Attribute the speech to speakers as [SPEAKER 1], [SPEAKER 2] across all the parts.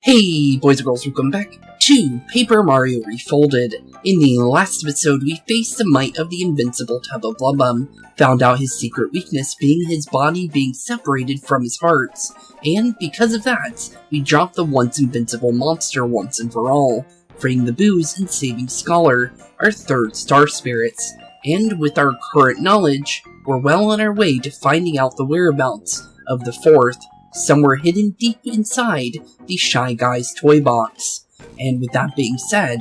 [SPEAKER 1] Hey boys and girls, welcome back to PaperMario Refolded. In the last episode, we faced the might of the invincible tub of Bum, found out his secret weakness being his body being separated from his heart, and because of that, we dropped the once invincible monster once and for all, freeing the Boos and saving Scholar, our third star spirits. And with our current knowledge, we're well on our way to finding out the whereabouts of the fourth, somewhere hidden deep inside the Shy Guy's toy box. And with that being said,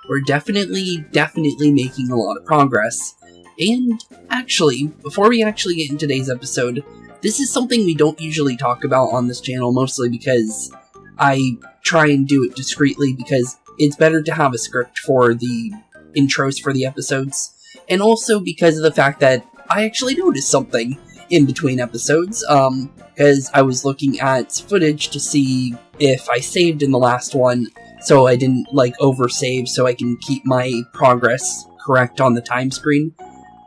[SPEAKER 1] we're definitely making a lot of progress. And actually, before we actually get into today's episode, this is something we don't usually talk about on this channel, mostly because I try and do it discreetly because it's better to have a script for the intros for the episodes, and also because of the fact that I actually noticed something in between episodes, because I was looking at footage to see if I saved in the last one, so I didn't, oversave so I can keep my progress correct on the time screen.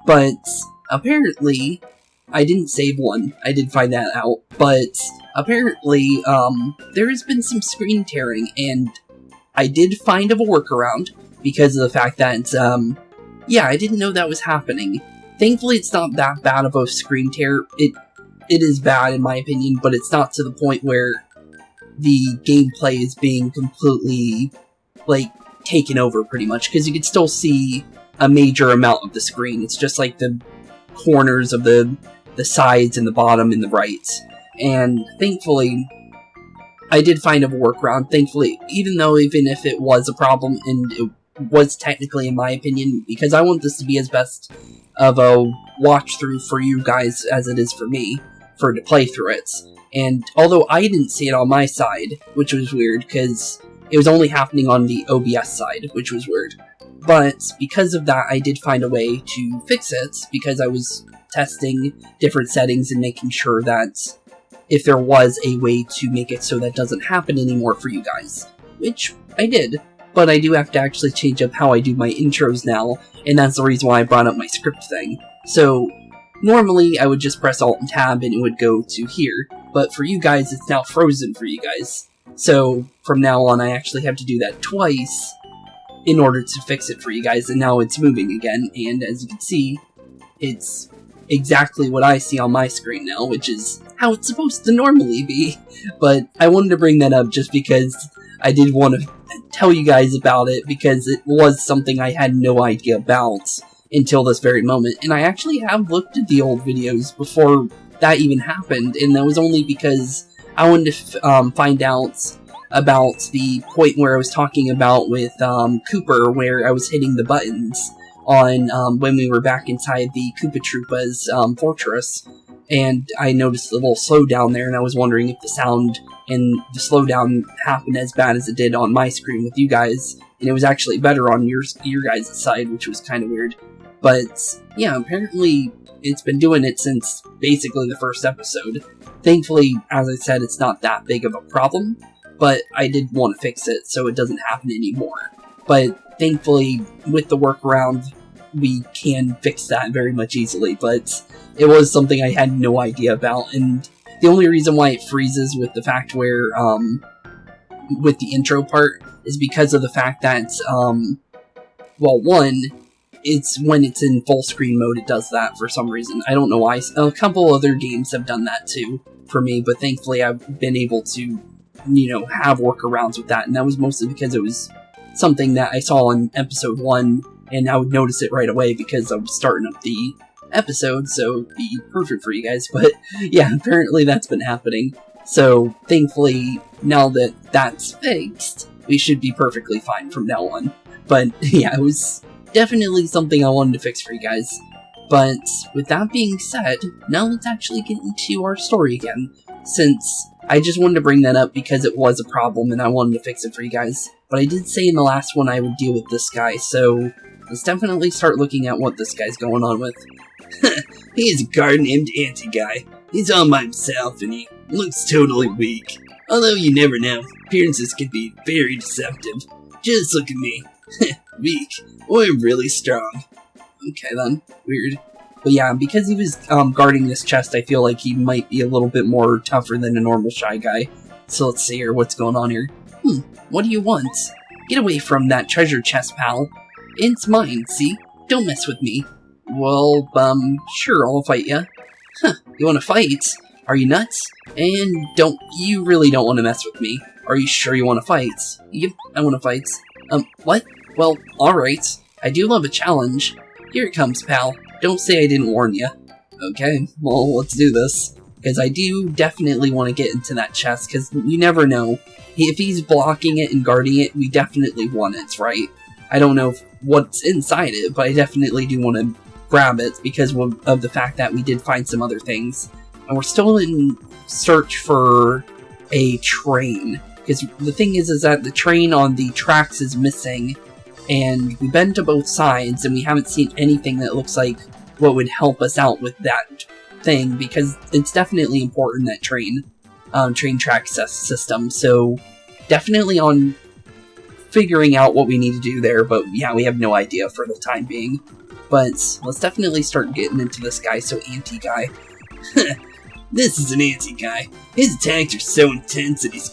[SPEAKER 1] But apparently, I didn't save one. I did find that out. But apparently, there has been some screen tearing, and I did find a workaround because of the fact that, I didn't know that was happening. Thankfully, it's not that bad of a screen tear. It is bad in my opinion, but it's not to the point where the gameplay is being completely, taken over pretty much, because you can still see a major amount of the screen. It's just like the corners of the sides and the bottom and the right. And thankfully, I did find a workaround. Thankfully, even if it was a problem, and it was technically, in my opinion, because I want this to be as best of a watch through for you guys as it is for me, to play through it. And although I didn't see it on my side, which was weird, because it was only happening on the OBS side, which was weird. But because of that, I did find a way to fix it, because I was testing different settings and making sure that if there was a way to make it so that doesn't happen anymore for you guys, which I did. But I do have to actually change up how I do my intros now, and that's the reason why I brought up my script thing. So, normally I would just press Alt and Tab and it would go to here, but for you guys it's now frozen for you guys. So, from now on I actually have to do that twice in order to fix it for you guys, and now it's moving again, and as you can see, it's exactly what I see on my screen now, which is how it's supposed to normally be. But I wanted to bring that up just because I did want to tell you guys about it, because it was something I had no idea about until this very moment. And I actually have looked at the old videos before that even happened, and that was only because I wanted to find out about the point where I was talking about with Kooper, where I was hitting the buttons on when we were back inside the Koopa Troopa's fortress, and I noticed a little slowdown there, and I was wondering if the sound and the slowdown happened as bad as it did on my screen with you guys, and it was actually better on your guys' side, which was kind of weird. But yeah, apparently it's been doing it since basically the first episode. Thankfully, as I said, it's not that big of a problem, but I did want to fix it so it doesn't happen anymore. But thankfully, with the workaround, we can fix that very much easily, but it was something I had no idea about, and the only reason why it freezes with the fact where, with the intro part, is because of the fact that, one, it's when it's in full screen mode it does that for some reason. I don't know why. A couple other games have done that too, for me, but thankfully I've been able to, have workarounds with that, and that was mostly because it was something that I saw in episode 1, and I would notice it right away because I was starting up the episode, so it'd be perfect for you guys. But yeah, apparently that's been happening. So thankfully, now that that's fixed, we should be perfectly fine from now on. But yeah, it was definitely something I wanted to fix for you guys. But with that being said, now let's actually get into our story again, since I just wanted to bring that up because it was a problem and I wanted to fix it for you guys. But I did say in the last one I would deal with this guy, so let's definitely start looking at what this guy's going on with.
[SPEAKER 2] He's a guard named Anti-Guy. He's all by himself and he looks totally weak. Although you never know, appearances can be very deceptive. Just look at me. Weak, or really strong.
[SPEAKER 1] Okay then, weird. But yeah, because he was guarding this chest, I feel like he might be a little bit more tougher than a normal Shy Guy. So let's see here, what's going on here. What do you want? Get away from that treasure chest, pal. It's mine, see? Don't mess with me. Well, sure, I'll fight ya. Huh, you wanna fight? Are you nuts? And you really don't want to mess with me. Are you sure you want to fight? Yep, I want to fight. What? Well, alright. I do love a challenge. Here it comes, pal. Don't say I didn't warn you. Okay, well, let's do this. Because I do definitely want to get into that chest, because you never know. If he's blocking it and guarding it, we definitely want it, right? I don't know what's inside it, but I definitely do want to grab it because of the fact that we did find some other things. And we're still in search for a train. Because the thing is that the train on the tracks is missing, and we've been to both sides, and we haven't seen anything that looks like what would help us out with that thing, because it's definitely important, that train track system. So definitely on figuring out what we need to do there, but yeah, we have no idea for the time being. But let's definitely start getting into this guy, so anti-guy.
[SPEAKER 2] This is an anti-guy. His attacks are so intense that he's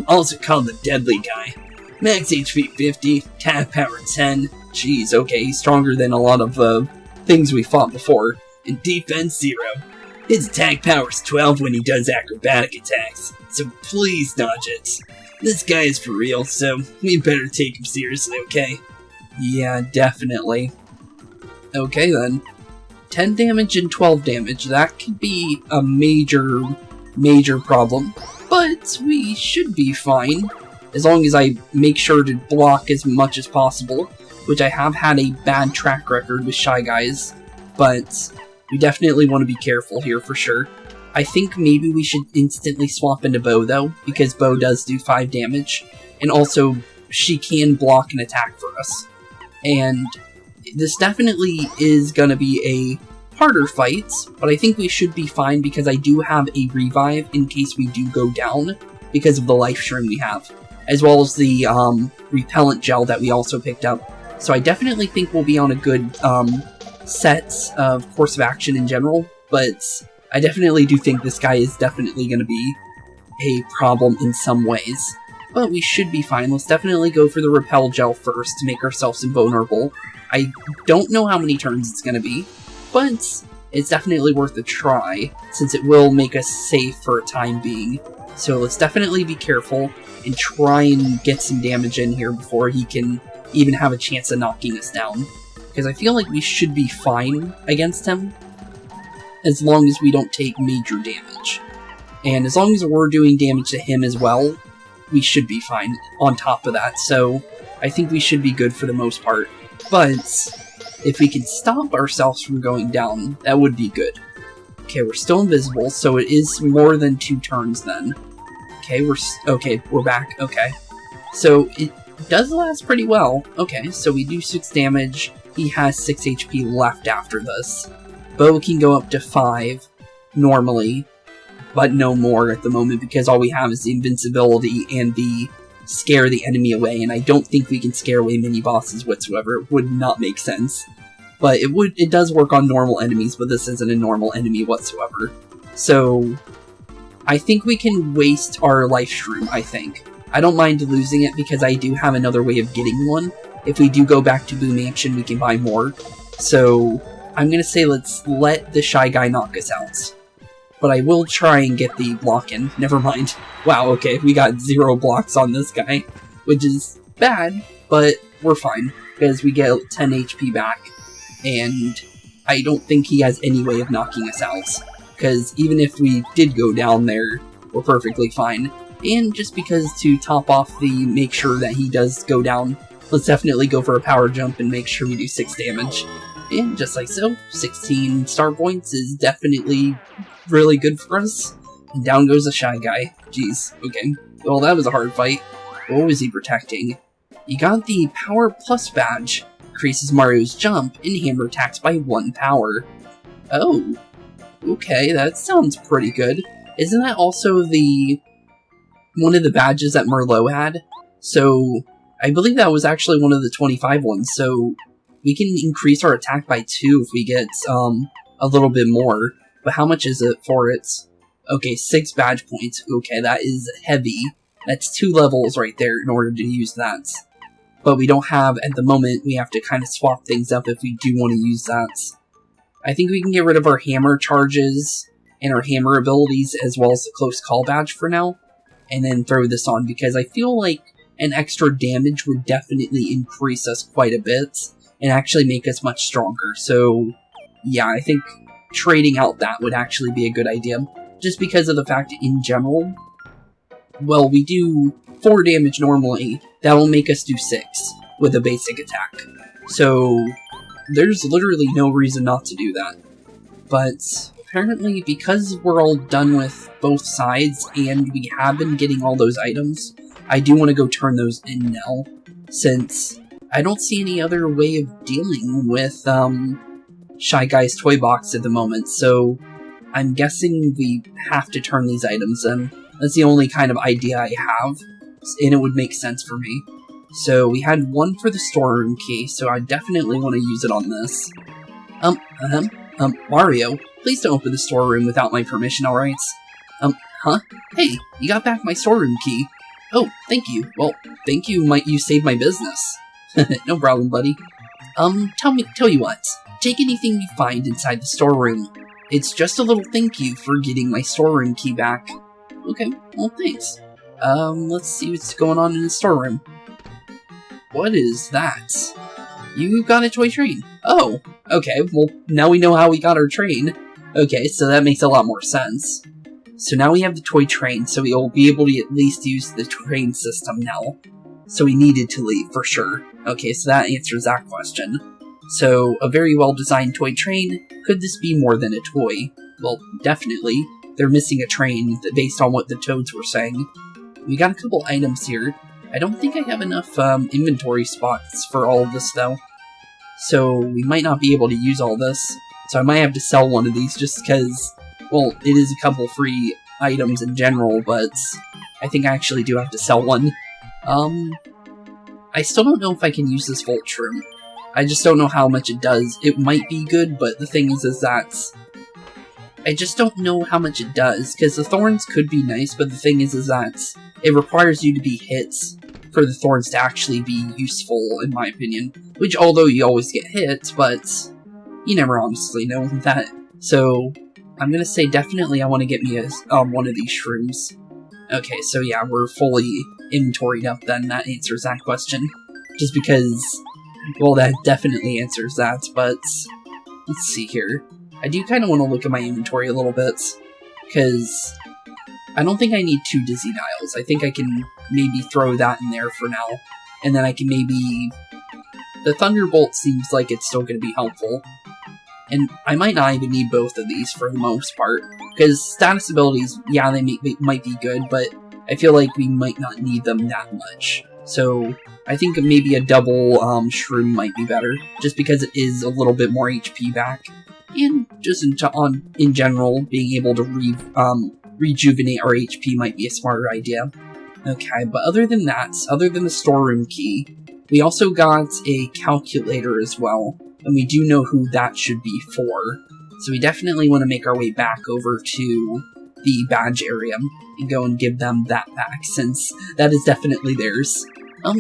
[SPEAKER 2] also called the deadly guy. Max HP 50, attack power 10.
[SPEAKER 1] Jeez, okay, he's stronger than a lot of things we fought before.
[SPEAKER 2] And defense 0. His attack power is 12 when he does acrobatic attacks, so please dodge it. This guy is for real, so we better take him seriously, okay?
[SPEAKER 1] Yeah, definitely. Okay then. 10 damage and 12 damage. That could be a major problem. But we should be fine. As long as I make sure to block as much as possible. Which I have had a bad track record with Shy Guys. But we definitely want to be careful here for sure. I think maybe we should instantly swap into Bo though. Because Bo does do 5 damage. And also, she can block an attack for us. And this definitely is gonna be a harder fight, but I think we should be fine because I do have a revive in case we do go down because of the life stream we have, as well as the repellent gel that we also picked up. So I definitely think we'll be on a good set of course of action in general, but I definitely do think this guy is definitely going to be a problem in some ways. But we should be fine. Let's definitely go for the repel gel first to make ourselves invulnerable. I don't know how many turns it's going to be, but it's definitely worth a try, since it will make us safe for a time being. So let's definitely be careful and try and get some damage in here before he can even have a chance of knocking us down. Because I feel like we should be fine against him, as long as we don't take major damage. And as long as we're doing damage to him as well, we should be fine on top of that. So I think we should be good for the most part. But if we can stop ourselves from going down, that would be good. Okay, we're still invisible, so it is more than 2 turns then. Okay, we're back. Okay. So it does last pretty well. Okay, so we do 6 damage. He has 6 HP left after this. Bo can go up to 5 normally, but no more at the moment because all we have is the invincibility and the scare the enemy away, and I don't think we can scare away mini-bosses whatsoever. It would not make sense. But it does work on normal enemies, but this isn't a normal enemy whatsoever. So I think we can waste our life shroom, I think. I don't mind losing it because I do have another way of getting one. If we do go back to Boo Mansion, we can buy more. So I'm gonna say let's let the Shy Guy knock us out. But I will try and get the block in. Never mind. Wow, okay, we got 0 blocks on this guy, which is bad, but we're fine, because we get 10 HP back, and I don't think he has any way of knocking us out, because even if we did go down there, we're perfectly fine. And just because to top off the make sure that he does go down, let's definitely go for a power jump and make sure we do 6 damage. And just like so, 16 star points is definitely really good for us. And down goes the Shy Guy. Jeez, okay. Well, that was a hard fight. What was he protecting? He got the Power Plus badge. Increases Mario's jump and hammer attacks by 1 power. Oh, okay, that sounds pretty good. Isn't that also one of the badges that Merlot had? So, I believe that was actually one of the 25 ones, so we can increase our attack by 2 if we get a little bit more. But how much is it for it? Okay, 6 badge points. Okay, that is heavy. That's 2 levels right there in order to use that. But we don't have, at the moment, we have to kind of swap things up if we do want to use that. I think we can get rid of our hammer charges and our hammer abilities as well as the close call badge for now. And then throw this on because I feel like an extra damage would definitely increase us quite a bit and actually make us much stronger. So yeah, I think trading out that would actually be a good idea. Just because of the fact that in general, well, we do 4 damage normally, that will make us do 6 with a basic attack. So there's literally no reason not to do that. But apparently, because we're all done with both sides and we have been getting all those items, I do want to go turn those in now, since I don't see any other way of dealing with Shy Guy's toy box at the moment, so I'm guessing we have to turn these items in. That's the only kind of idea I have, and it would make sense for me. So we had 1 for the storeroom key, so I definitely want to use it on this. Mario, please don't open the storeroom without my permission, alright? Huh? Hey, you got back my storeroom key. Oh, thank you. Well, thank you, you saved my business. No problem, buddy. Tell you what. Take anything you find inside the storeroom. It's just a little thank you for getting my storeroom key back. Okay, well, thanks. Let's see what's going on in the storeroom. What is that? You got a toy train. Oh, okay, well, now we know how we got our train. Okay, so that makes a lot more sense. So now we have the toy train, so we'll be able to at least use the train system now. So we needed to leave, for sure. Okay, so that answers that question. So, a very well-designed toy train. Could this be more than a toy? Well, definitely. They're missing a train, based on what the Toads were saying. We got a couple items here. I don't think I have enough inventory spots for all of this, though. So, we might not be able to use all this. So I might have to sell one of these just because, well, it is a couple free items in general, but I think I actually do have to sell one. I still don't know if I can use this Volt Shroom. I just don't know how much it does. It might be good, but the thing is that I just don't know how much it does, because the thorns could be nice, but the thing is that it requires you to be hit for the thorns to actually be useful, in my opinion. Which, although you always get hit, but you never honestly know that. So, I'm gonna say definitely I want to get me one of these shrooms. Okay, so yeah, we're fully inventoried up then, that answers that question. Just because, well, that definitely answers that, but let's see here. I do kind of want to look at my inventory a little bit, because I don't think I need 2 Dizzy Dials. I think I can maybe throw that in there for now, and then I can maybe... The Thunderbolt seems like it's still going to be helpful, and I might not even need both of these for the most part, because status abilities, yeah, they might be good, but I feel like we might not need them that much. So, I think maybe a double shroom might be better, just because it is a little bit more HP back. And just in general, being able to rejuvenate our HP might be a smarter idea. Okay, but other than that, other than the storeroom key, we also got a calculator as well, and we do know who that should be for. So we definitely want to make our way back over to the badge area and go and give them that back, since that is definitely theirs.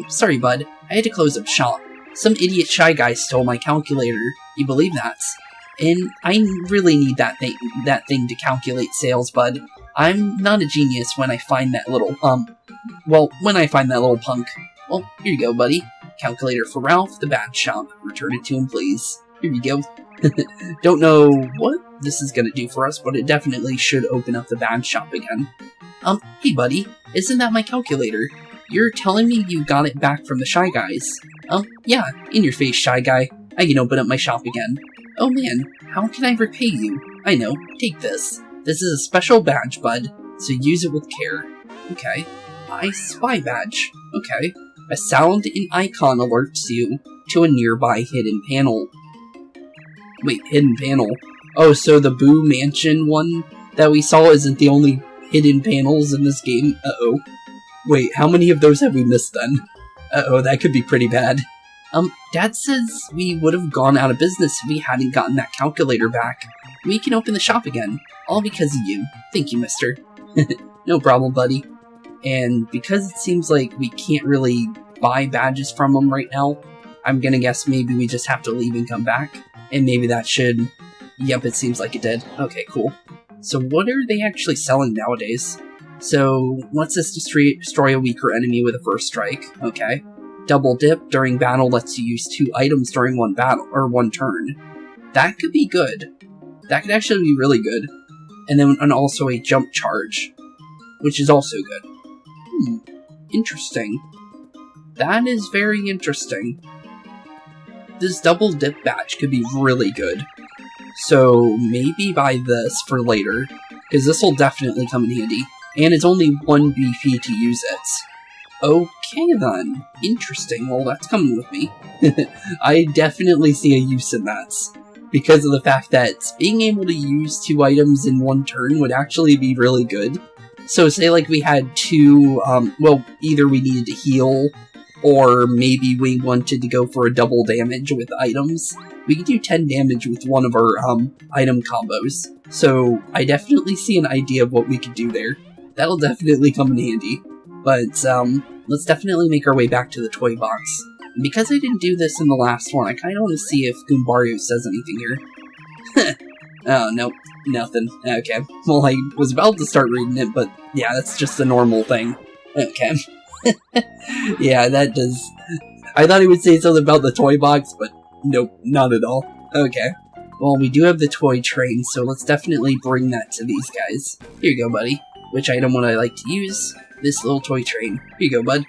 [SPEAKER 1] Sorry bud, I had to close up shop. Some idiot Shy Guy stole my calculator. You believe that? And I really need that thing to calculate sales, bud. I'm not a genius when I find that little, when I find that little punk. Well, here you go, buddy. Calculator for Ralph, the badge shop. Return it to him, please. Here you go. Don't know what this is gonna do for us, but it definitely should open up the badge shop again. Hey buddy, isn't that my calculator? You're telling me you got it back from the Shy Guys? Yeah, in your face, Shy Guy. I can open up my shop again. Oh man, how can I repay you? I know, take this. This is a special badge, bud, so use it with care. Okay. I Spy badge. Okay. A sound and icon alerts you to a nearby hidden panel. Wait, hidden panel? Oh, so the Boo Mansion one that we saw isn't the only hidden panels in this game? Uh-oh. Wait, how many of those have we missed then? Uh-oh, that could be pretty bad. Dad says we would have gone out of business if we hadn't gotten that calculator back. We can open the shop again, all because of you. Thank you, mister. No problem, buddy. And because it seems like we can't really buy badges from them right now, I'm gonna guess maybe we just have to leave and come back. And maybe that should... Yep, it seems like it did. Okay, cool. So what are they actually selling nowadays? So, lets us destroy a weaker enemy with a first strike. Okay. Double dip during battle lets you use 2 items during one battle, or one turn. That could be good. That could actually be really good. And also a jump charge, which is also good. Interesting. That is very interesting. This double dip badge could be really good. So maybe buy this for later, because this will definitely come in handy. And it's only 1 BP to use it. Okay then. Interesting. Well, that's coming with me. I definitely see a use in that. Because of the fact that being able to use 2 items in 1 turn would actually be really good. So say like we had 2, well, either we needed to heal, or maybe we wanted to go for a double damage with items. We could do 10 damage with one of our item combos. So I definitely see an idea of what we could do there. That'll definitely come in handy. But let's definitely make our way back to the toy box. And because I didn't do this in the last one, I kind of want to see if Goombario says anything here. Oh, nope, nothing. Okay, well, I was about to start reading it, but yeah, that's just the normal thing. Okay. Yeah, that does... I thought he would say something about the toy box, but nope, not at all. Okay. Well, we do have the toy train, so let's definitely bring that to these guys. Here you go, buddy. Which item would I like to use? This little toy train. Here you go, bud.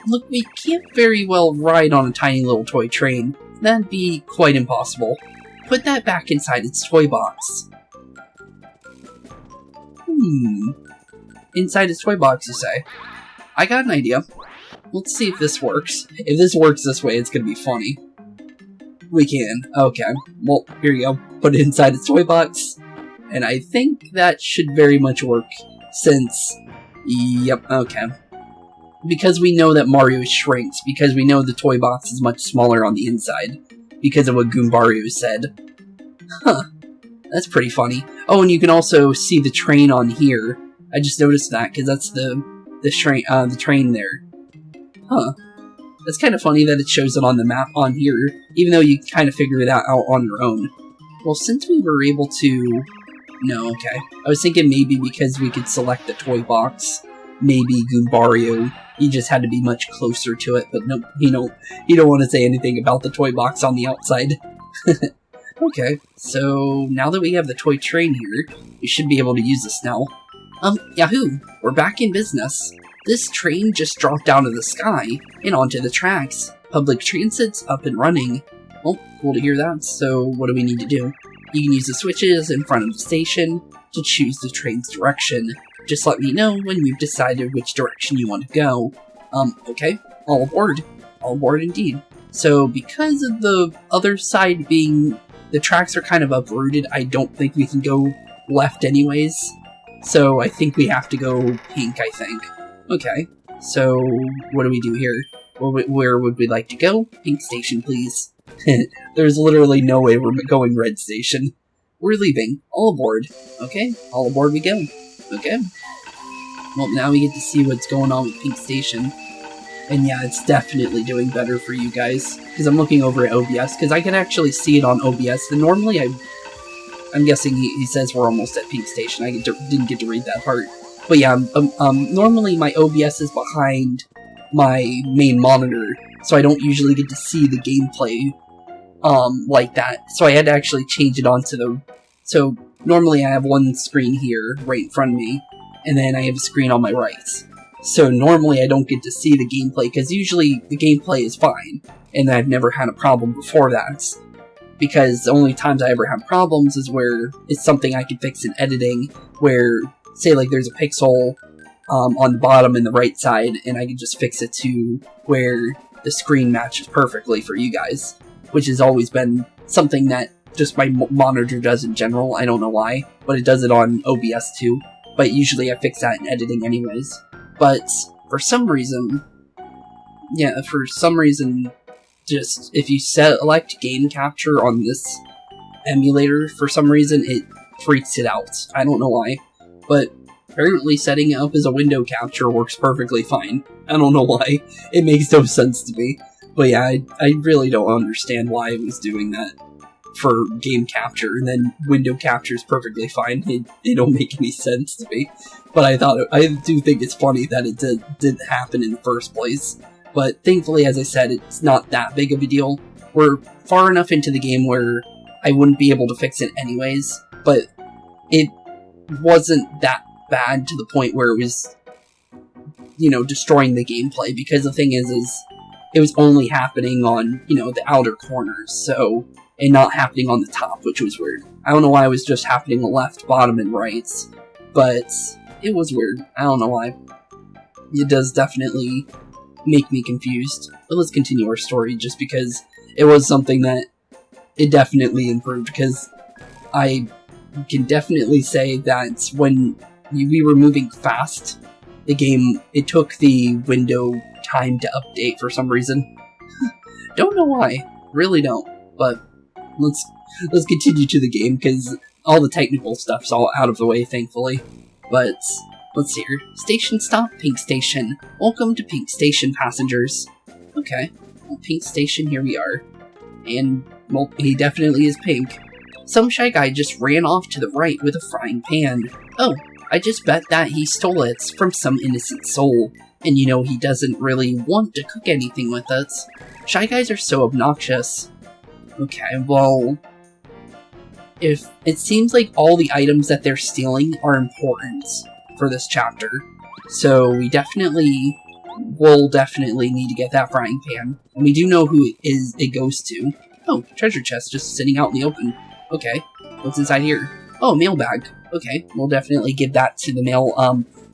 [SPEAKER 1] Look, we can't very well ride on a tiny little toy train. That'd be quite impossible. Put that back inside its toy box. Inside its toy box, you say? I got an idea. Let's see if this works. If this works this way, it's gonna be funny. We can. Okay. Well, here you go. Put it inside its toy box. And I think that should very much work, since... Yep, okay. Because we know that Mario shrinks, because we know the toy box is much smaller on the inside, because of what Goombario said. Huh. That's pretty funny. Oh, and you can also see the train on here. I just noticed that, because that's the train there. Huh. That's kind of funny that it shows it on the map on here, even though you kind of figure it out on your own. Well, since we were able to... No, okay. I was thinking maybe because we could select the toy box, maybe Goombario, he just had to be much closer to it, but nope, you don't want to say anything about the toy box on the outside. Okay, so now that we have the toy train here, we should be able to use this now. Yahoo! We're back in business. This train just dropped out of the sky and onto the tracks. Public transit's up and running. Well, cool to hear that, so what do we need to do? You can use the switches in front of the station to choose the train's direction. Just let me know when you've decided which direction you want to go. Okay, all aboard. All aboard indeed. So, because of the other side being... the tracks are kind of uprooted, I don't think we can go left anyways. So, I think we have to go pink, I think. Okay, so what do we do here? Where would we like to go? Pink station, please. There's literally no way we're going red station. We're leaving. All aboard. Okay, all aboard we go. Okay. Well, now we get to see what's going on with Pink Station. And yeah, it's definitely doing better for you guys. Because I'm looking over at OBS, because I can actually see it on OBS. And normally I'm guessing he says we're almost at Pink Station. I didn't get to read that part. But yeah, normally my OBS is behind my main monitor, so I don't usually get to see the gameplay like that. So I had to actually change it onto the... So normally I have one screen here, right in front of me, and then I have a screen on my right. So normally I don't get to see the gameplay, because usually the gameplay is fine, and I've never had a problem before that. Because the only times I ever have problems is where it's something I can fix in editing, where, say like there's a pixel on the bottom and the right side, and I can just fix it to where the screen matches perfectly for you guys. Which has always been something that just my monitor does in general, I don't know why, but it does it on OBS too. But usually I fix that in editing anyways. But for some reason, just if you select game capture on this emulator, for some reason it freaks it out. I don't know why, but Apparently setting it up as a window capture works perfectly fine. I don't know why. It makes no sense to me. But yeah, I really don't understand why it was doing that for game capture, and then window capture is perfectly fine. It don't make any sense to me. But I do think it's funny that it didn't happen in the first place. But thankfully, as I said, it's not that big of a deal. We're far enough into the game where I wouldn't be able to fix it anyways, but it wasn't that bad to the point where it was, destroying the gameplay, because the thing is it was only happening on, the outer corners, so, and not happening on the top, which was weird. I don't know why it was just happening on left, bottom, and right, but it was weird. I don't know why. It does definitely make me confused. But let's continue our story, just because it was something that it definitely improved, because I can definitely say that when we were moving fast, the game, it took the window time to update for some reason. Don't know why. Really don't. But let's continue to the game, because all the technical stuff's all out of the way, thankfully. But let's see here. Station stop, Pink Station. Welcome to Pink Station, passengers. Okay. Well, Pink Station, here we are. And, well, he definitely is pink. Some shy guy just ran off to the right with a frying pan. Oh, I just bet that he stole it from some innocent soul. And he doesn't really want to cook anything with it. Shy guys are so obnoxious. Okay, well, if it seems like all the items that they're stealing are important for this chapter, so we will definitely need to get that frying pan, and we do know who it goes to. Oh, treasure chest just sitting out in the open. Okay, what's inside here? Oh, mailbag. Okay, we'll definitely give that to the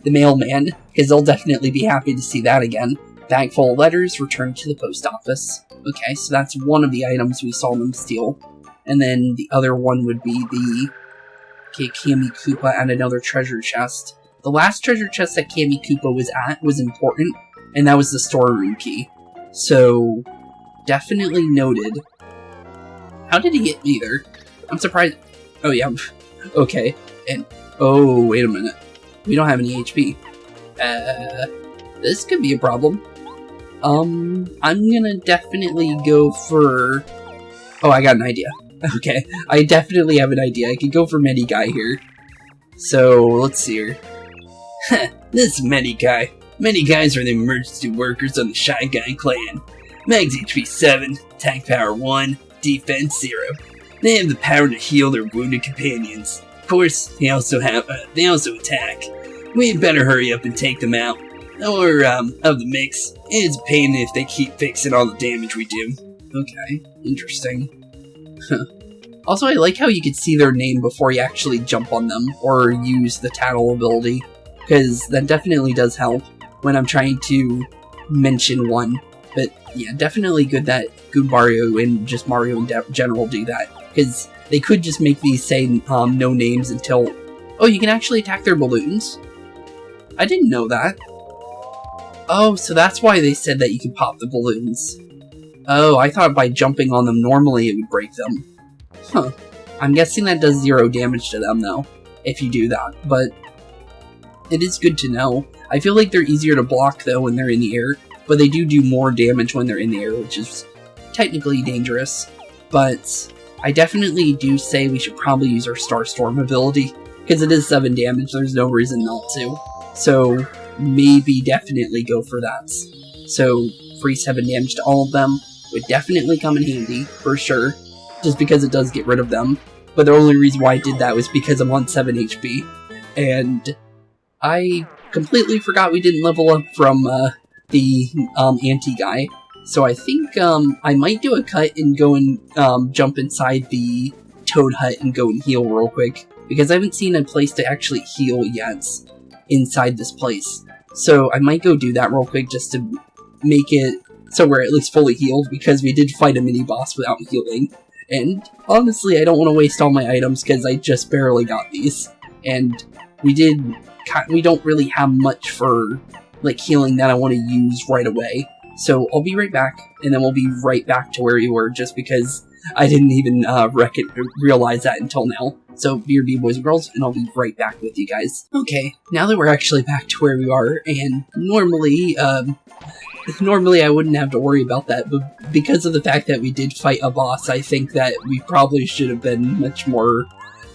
[SPEAKER 1] mailman, because they'll definitely be happy to see that again. Bag full of letters returned to the post office. Okay, so that's one of the items we saw them steal. And then the other one would be the Kammy Koopa and another treasure chest. The last treasure chest that Kammy Koopa was at was important, and that was the storeroom key. So, definitely noted. How did he get me there? I'm surprised. Oh yeah, okay. And, oh, wait a minute. We don't have any HP. This could be a problem. I'm gonna definitely go for... Oh, I got an idea. Okay, I definitely have an idea. I could go for Medi Guy here. So, let's see here.
[SPEAKER 2] This Medi Guy. Medi Guys are the emergency workers on the Shy Guy clan. Mags HP 7, attack power 1, defense 0. They have the power to heal their wounded companions. Of course, they also attack. We'd better hurry up and take them out. Or, of the mix, it's a pain if they keep fixing all the damage we do.
[SPEAKER 1] Okay, interesting. Also, I like how you could see their name before you actually jump on them, or use the tattle ability, because that definitely does help when I'm trying to mention one. But yeah, definitely good that Goombario and just Mario in general do that, because they could just make these say no names until... Oh, you can actually attack their balloons? I didn't know that. Oh, so that's why they said that you can pop the balloons. Oh, I thought by jumping on them normally it would break them. Huh. I'm guessing that does 0 damage to them, though, if you do that, but it is good to know. I feel like they're easier to block, though, when they're in the air, but they do more damage when they're in the air, which is technically dangerous. But I definitely do say we should probably use our Starstorm ability, because it is 7 damage, there's no reason not to. So, maybe definitely go for that. So, free 7 damage to all of them would definitely come in handy, for sure, just because it does get rid of them. But the only reason why I did that was because I'm on 7 HP, and I completely forgot we didn't level up from the anti-guy. So I think I might do a cut and go and jump inside the Toad Hut and go and heal real quick, because I haven't seen a place to actually heal yet inside this place. So I might go do that real quick just to make it so we're at least fully healed, because we did fight a mini-boss without healing. And honestly, I don't want to waste all my items because I just barely got these. And we don't really have much for like healing that I want to use right away. So I'll be right back, and then we'll be right back to where you were, just because I didn't even realize that until now. So BRB boys and girls, and I'll be right back with you guys. Okay, now that we're actually back to where we are, and normally I wouldn't have to worry about that, but because of the fact that we did fight a boss, I think that we probably should have been much more,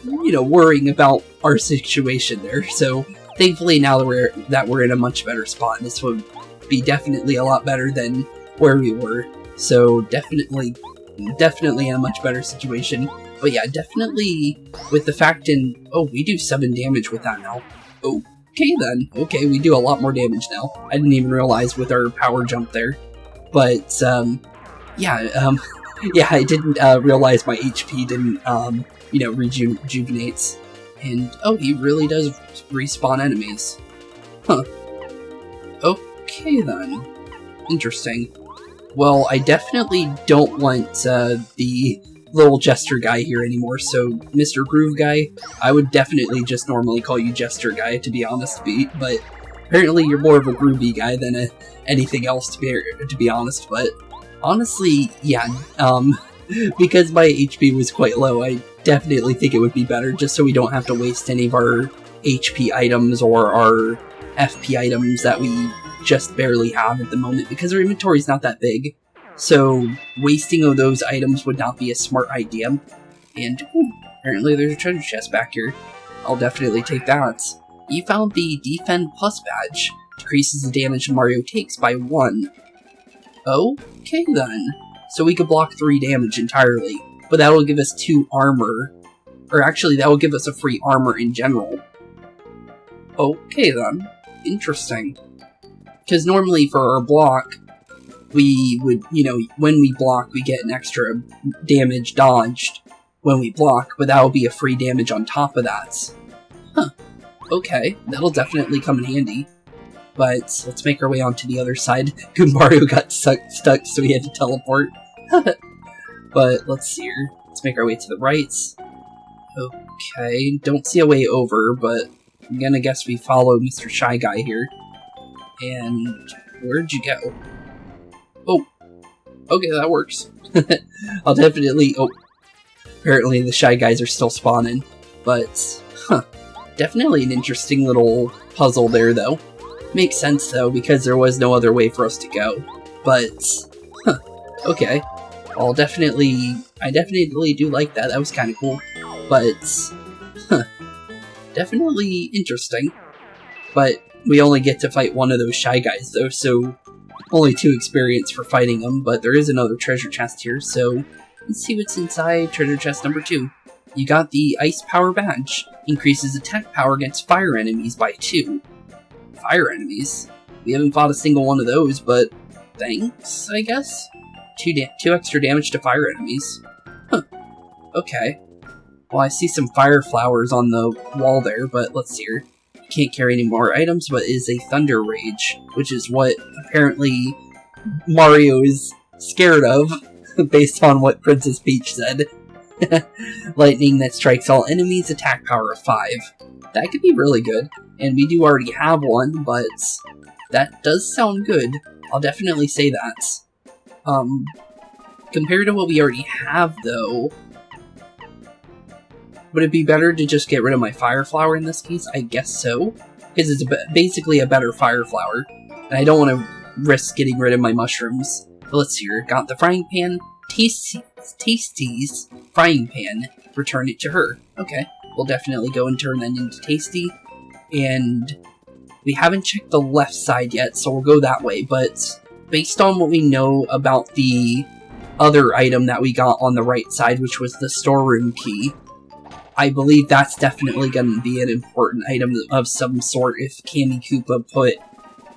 [SPEAKER 1] you know, worrying about our situation there. So thankfully now that we're in a much better spot, this would be definitely a lot better than where we were. So definitely in a much better situation. But yeah, definitely with the fact oh, we do 7 damage with that now. Okay then. Okay, we do a lot more damage now. I didn't even realize with our power jump there. But, yeah, I didn't realize my HP didn't, you know, rejuvenates. And, oh, he really does respawn enemies. Huh. Okay then. Interesting. Well, I definitely don't want, the little Jester guy here anymore, so Mr. Groove Guy, I would definitely just normally call you Jester Guy, to be honest, but apparently you're more of a groovy guy than anything else, to be honest, but honestly, yeah, because my HP was quite low, I definitely think it would be better, just so we don't have to waste any of our HP items or our FP items that we just barely have at the moment, because our inventory is not that big. So, wasting of those items would not be a smart idea. And, ooh, apparently there's a treasure chest back here. I'll definitely take that. You found the Defend Plus badge. Decreases the damage Mario takes by 1. Okay then. So we could block 3 damage entirely. But that'll give us 2 armor. Or actually, that will give us a free armor in general. Okay then. Interesting. Because normally for our block, we would, you know, when we block, we get an extra damage dodged when we block, but that'll be a free damage on top of that. Huh. Okay, that'll definitely come in handy. But let's make our way onto the other side. Goombario got stuck, so we had to teleport. But let's see here. Let's make our way to the right. Okay, don't see a way over, but I'm gonna guess we follow Mr. Shy Guy here. And where'd you go? Oh, okay, that works. I'll definitely... Oh, apparently the Shy Guys are still spawning. But, huh. Definitely an interesting little puzzle there, though. Makes sense, though, because there was no other way for us to go. But, huh. Okay. I definitely do like that. That was kind of cool. But, huh. Definitely interesting. But we only get to fight one of those Shy Guys, though, so... Only 2 experience for fighting them, but there is another treasure chest here, so let's see what's inside treasure chest number 2. You got the Ice Power Badge. Increases attack power against fire enemies by 2. Fire enemies? We haven't fought a single one of those, but thanks, I guess? 2 extra damage to fire enemies. Huh. Okay. Well, I see some fire flowers on the wall there, but let's see here. Can't carry any more items, but is a Thunder Rage, which is what apparently Mario is scared of, based on what Princess Peach said. Lightning that strikes all enemies, attack power of 5. That could be really good, and we do already have one, but that does sound good. I'll definitely say that. Compared to what we already have, though, would it be better to just get rid of my Fire Flower in this case? I guess so. Because it's basically a better Fire Flower. And I don't want to risk getting rid of my mushrooms. But let's see here. Got the frying pan. Tasty's frying pan. Return it to her. Okay. We'll definitely go and turn that into Tasty. And we haven't checked the left side yet, so we'll go that way. But based on what we know about the other item that we got on the right side, which was the storeroom key, I believe that's definitely going to be an important item of some sort if Kammy Koopa put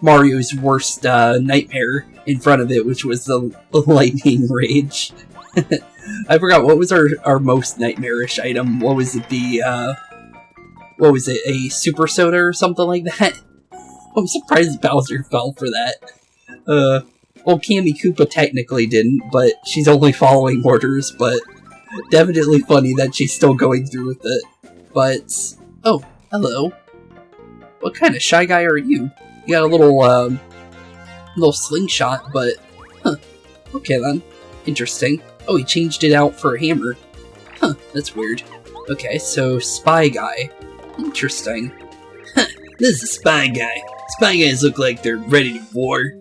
[SPEAKER 1] Mario's worst nightmare in front of it, which was the Lightning Rage. I forgot, what was our most nightmarish item? What was it, what was it, a Super Soda or something like that? I'm surprised Bowser fell for that. Well, Kammy Koopa technically didn't, but she's only following orders, but... Definitely funny that she's still going through with it. But, oh, hello. What kind of Shy Guy are you? You got a little slingshot, but, huh. Okay then. Interesting. Oh, he changed it out for a hammer. Huh, that's weird. Okay, so Spy Guy. Interesting.
[SPEAKER 2] This is Spy Guy. Spy Guys look like they're ready to war,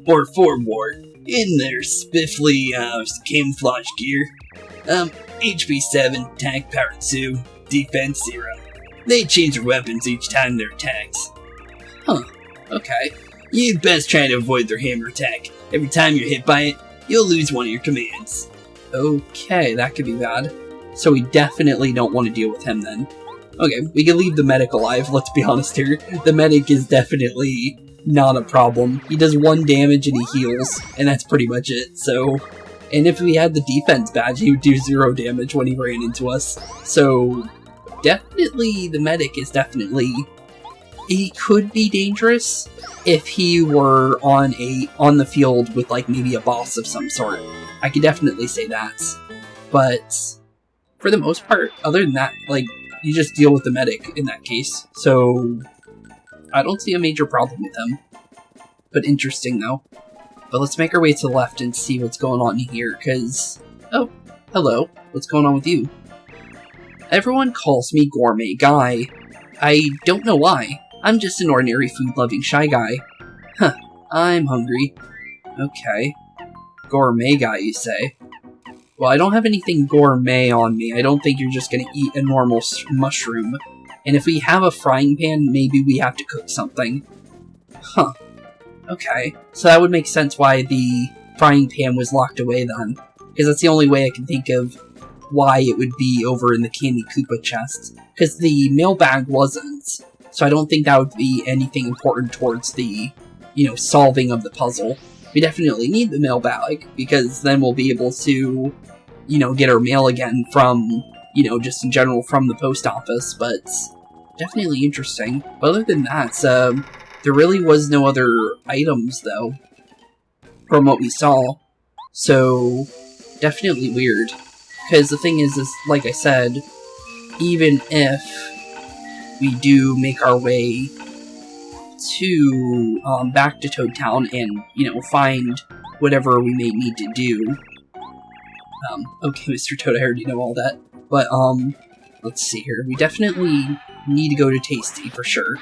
[SPEAKER 2] or for war, in their spiffly, camouflage gear. HP 7, attack power 2, defense 0. They change their weapons each time they're attacked.
[SPEAKER 1] Huh, okay.
[SPEAKER 2] You'd best try to avoid their hammer attack. Every time you're hit by it, you'll lose one of your commands.
[SPEAKER 1] Okay, that could be bad. So we definitely don't want to deal with him then. Okay, we can leave the medic alive, let's be honest here. The medic is definitely not a problem. He does 1 damage and he heals, and that's pretty much it, so... And if we had the defense badge, he would do 0 damage when he ran into us. So, definitely, the medic is definitely... He could be dangerous if he were on the field with, like, maybe a boss of some sort. I could definitely say that. But, for the most part, other than that, like, you just deal with the medic in that case. So, I don't see a major problem with him. But interesting, though. But let's make our way to the left and see what's going on here, because... Oh, hello. What's going on with you? Everyone calls me Gourmet Guy. I don't know why. I'm just an ordinary food-loving shy guy. Huh, I'm hungry. Okay. Gourmet Guy, you say? Well, I don't have anything gourmet on me. I don't think you're just gonna eat a normal mushroom. And if we have a frying pan, maybe we have to cook something. Huh. Okay. So that would make sense why the frying pan was locked away then. Because that's the only way I can think of why it would be over in the Kammy Koopa chest. Because the mailbag wasn't. So I don't think that would be anything important towards the, solving of the puzzle. We definitely need the mailbag, because then we'll be able to, get our mail again from, just in general from the post office, but definitely interesting. But other than that, there really was no other items, though, from what we saw, so definitely weird. Because the thing is, like I said, even if we do make our way to back to Toad Town and find whatever we may need to do. Okay, Mr. Toad, I already know all that, but let's see here. We definitely need to go to Tasty for sure,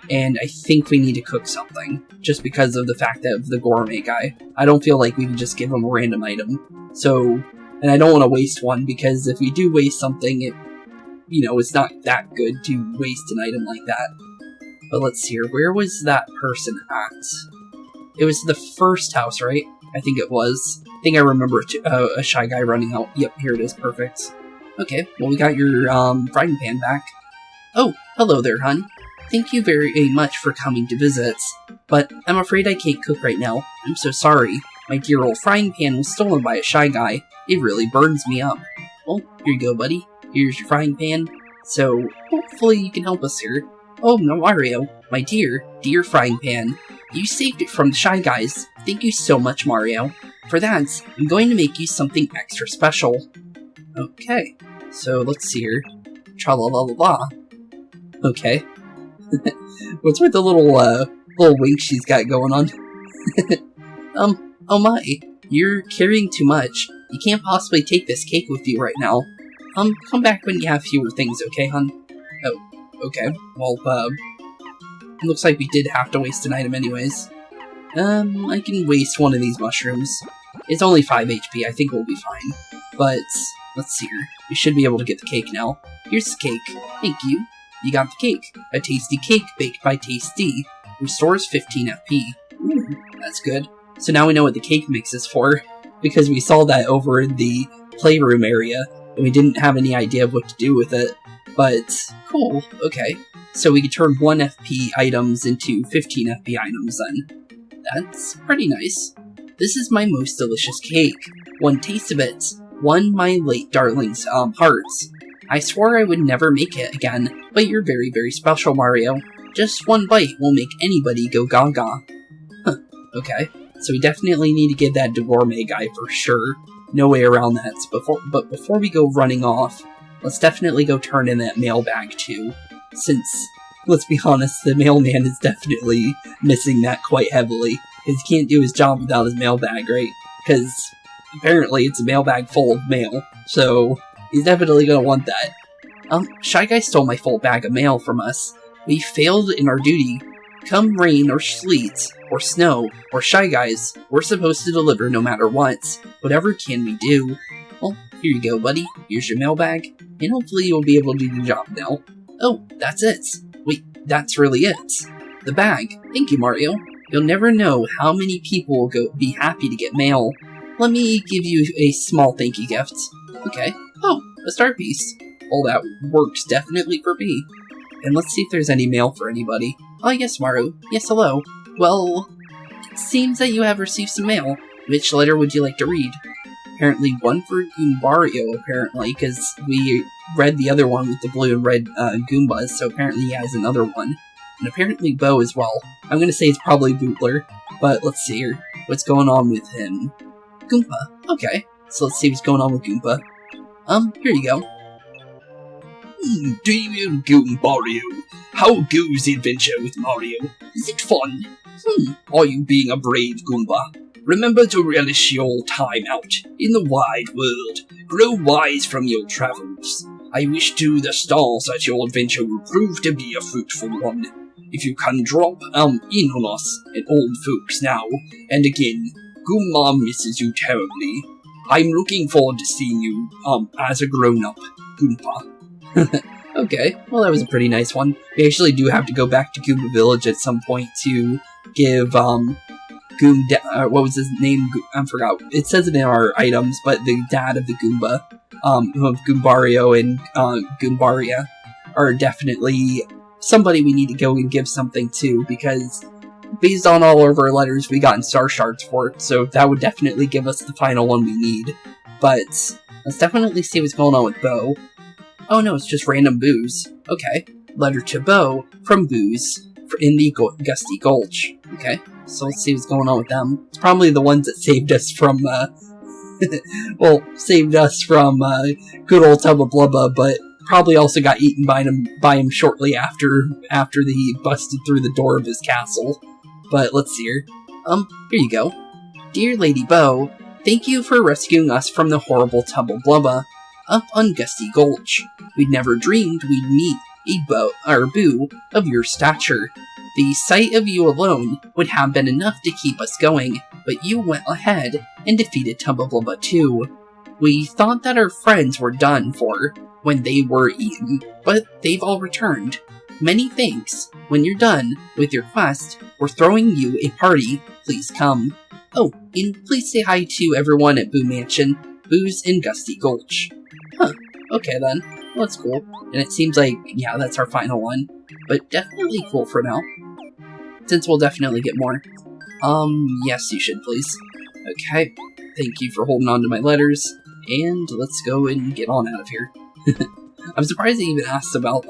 [SPEAKER 1] and I think we need to cook something just because of the fact that of the Gourmet Guy. I don't feel like we can just give him a random item. So, and I don't want to waste one, because if we do waste something, it's not that good to waste an item like that. But let's see here, where was that person at? It was the first house, right? I think it was. I think I remember a shy guy running out. Yep, here it is, perfect. Okay, well we got your frying pan back. Oh, hello there, hun. Thank you very much for coming to visit. But I'm afraid I can't cook right now. I'm so sorry. My dear old frying pan was stolen by a shy guy. It really burns me up. Well, here you go, buddy. Here's your frying pan. So, hopefully you can help us here. Oh, no, Mario. My dear frying pan. You saved it from the shy guys. Thank you so much, Mario. For that, I'm going to make you something extra special. Okay, so let's see here. Tra-la-la-la-la. Okay. What's with the little wink she's got going on? Oh my. You're carrying too much. You can't possibly take this cake with you right now. Come back when you have fewer things, okay, hun? Oh, okay. Well, looks like we did have to waste an item anyways. I can waste one of these mushrooms. It's only 5 HP, I think we'll be fine. But, let's see here. We should be able to get the cake now. Here's the cake. Thank you. You got the cake. A tasty cake baked by Tasty. Restores 15 FP. Ooh, that's good. So now we know what the cake mix is for, because we saw that over in the playroom area, and we didn't have any idea of what to do with it. But, cool, okay. So we can turn 1 FP items into 15 FP items then. That's pretty nice. This is my most delicious cake. One taste of it won my late darling's hearts. I swore I would never make it again, but you're very, very special, Mario. Just one bite will make anybody go gaga. Huh, okay. So we definitely need to give that to Gourmet Guy for sure. No way around that. But before we go running off, let's definitely go turn in that mailbag too. Since, let's be honest, the mailman is definitely missing that quite heavily. Because he can't do his job without his mailbag, right? Because apparently it's a mailbag full of mail. So he's definitely going to want that. Shy Guy stole my full bag of mail from us. We failed in our duty. Come rain or sleet, or snow, or Shy Guys, we're supposed to deliver no matter what. Whatever can we do? Well, here you go, buddy. Here's your mailbag, and hopefully you'll be able to do the job now. Oh, that's it. Wait, that's really it. The bag. Thank you, Mario. You'll never know how many people will be happy to get mail. Let me give you a small thank you gift. Okay. Oh, a star piece. Well, that works definitely for me. And let's see if there's any mail for anybody. Oh, yes, Maru. Yes, hello. Well, it seems that you have received some mail. Which letter would you like to read? Apparently one for Goombario, apparently, because we read the other one with the blue and red Goombas, so apparently he has another one. And apparently Bo as well. I'm gonna say it's probably Bootler, but let's see here. What's going on with him? Goomba. Okay, so let's see what's going on with Goomba. Here you go.
[SPEAKER 2] Dear Goombario, how goes the adventure with Mario? Is it fun? Are you being a brave Goomba? Remember to relish your time out in the wide world. Grow wise from your travels. I wish to the stars that your adventure will prove to be a fruitful one. If you can drop in on us and old folks now and again, Goomba misses you terribly. I'm looking forward to seeing you as a grown-up Goomba.
[SPEAKER 1] Okay, well that was a pretty nice one. We actually do have to go back to Goomba Village at some point to give, what was his name? I forgot. It says it in our items, but the dad of the Goomba, of Goombario and, Goombaria, are definitely somebody we need to go and give something to, because based on all of our letters, we got star shards for it, so that would definitely give us the final one we need. But let's definitely see what's going on with Bo. Oh no, it's just random Boos. Okay. Letter to Bo from Boos in the Gusty Gulch. Okay, so let's see what's going on with them. It's probably the ones that saved us from, good old Tubba Blubba, but probably also got eaten by him shortly after he busted through the door of his castle. But let's see here. Here you go. Dear Lady Bo, thank you for rescuing us from the horrible Tubba Blubba up on Gusty Gulch. We'd never dreamed we'd meet a Boo of your stature. The sight of you alone would have been enough to keep us going, but you went ahead and defeated Tubba Blubba too. We thought that our friends were done for when they were eaten, but they've all returned. Many thanks. When you're done with your quest, we're throwing you a party. Please come. Oh, and please say hi to everyone at Boo Mansion, Boo's in Gusty Gulch. Huh, okay then. Well, that's cool. And it seems like, yeah, that's our final one. But definitely cool for now. Since we'll definitely get more. Yes, you should, please. Okay, thank you for holding on to my letters. And let's go and get on out of here. I'm surprised they even asked about,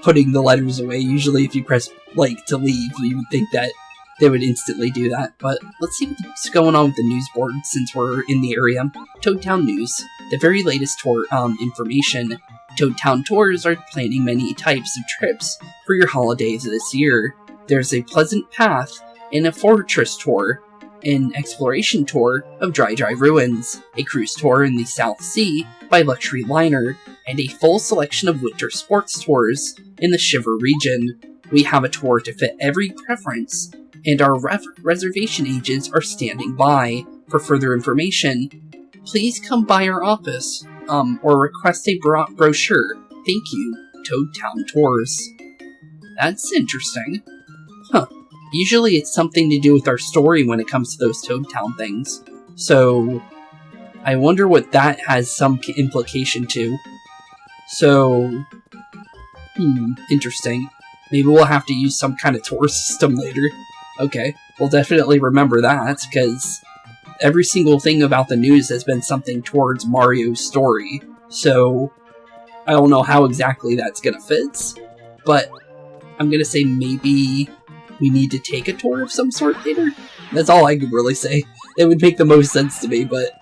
[SPEAKER 1] putting the letters away. Usually if you press, like, to leave, you would think that they would instantly do that. But let's see what's going on with the news board since we're in the area. Toadtown News. The very latest tour, information. Toadtown Tours are planning many types of trips for your holidays this year. There's a pleasant path and a fortress tour, an exploration tour of dry ruins, a cruise tour in the South Sea by luxury liner, and a full selection of winter sports tours in the Shiver region. We have a tour to fit every preference, and our reservation agents are standing by. For further information, please come by our office, or request a brochure. Thank you, Toadtown Tours. That's interesting. Huh. Usually it's something to do with our story when it comes to those Toadtown things. So, I wonder what that has some implication to. So, interesting. Maybe we'll have to use some kind of tour system later. Okay, we'll definitely remember that, because every single thing about the news has been something towards Mario's story. So, I don't know how exactly that's gonna fit, but I'm gonna say maybe we need to take a tour of some sort later? That's all I could really say. It would make the most sense to me, but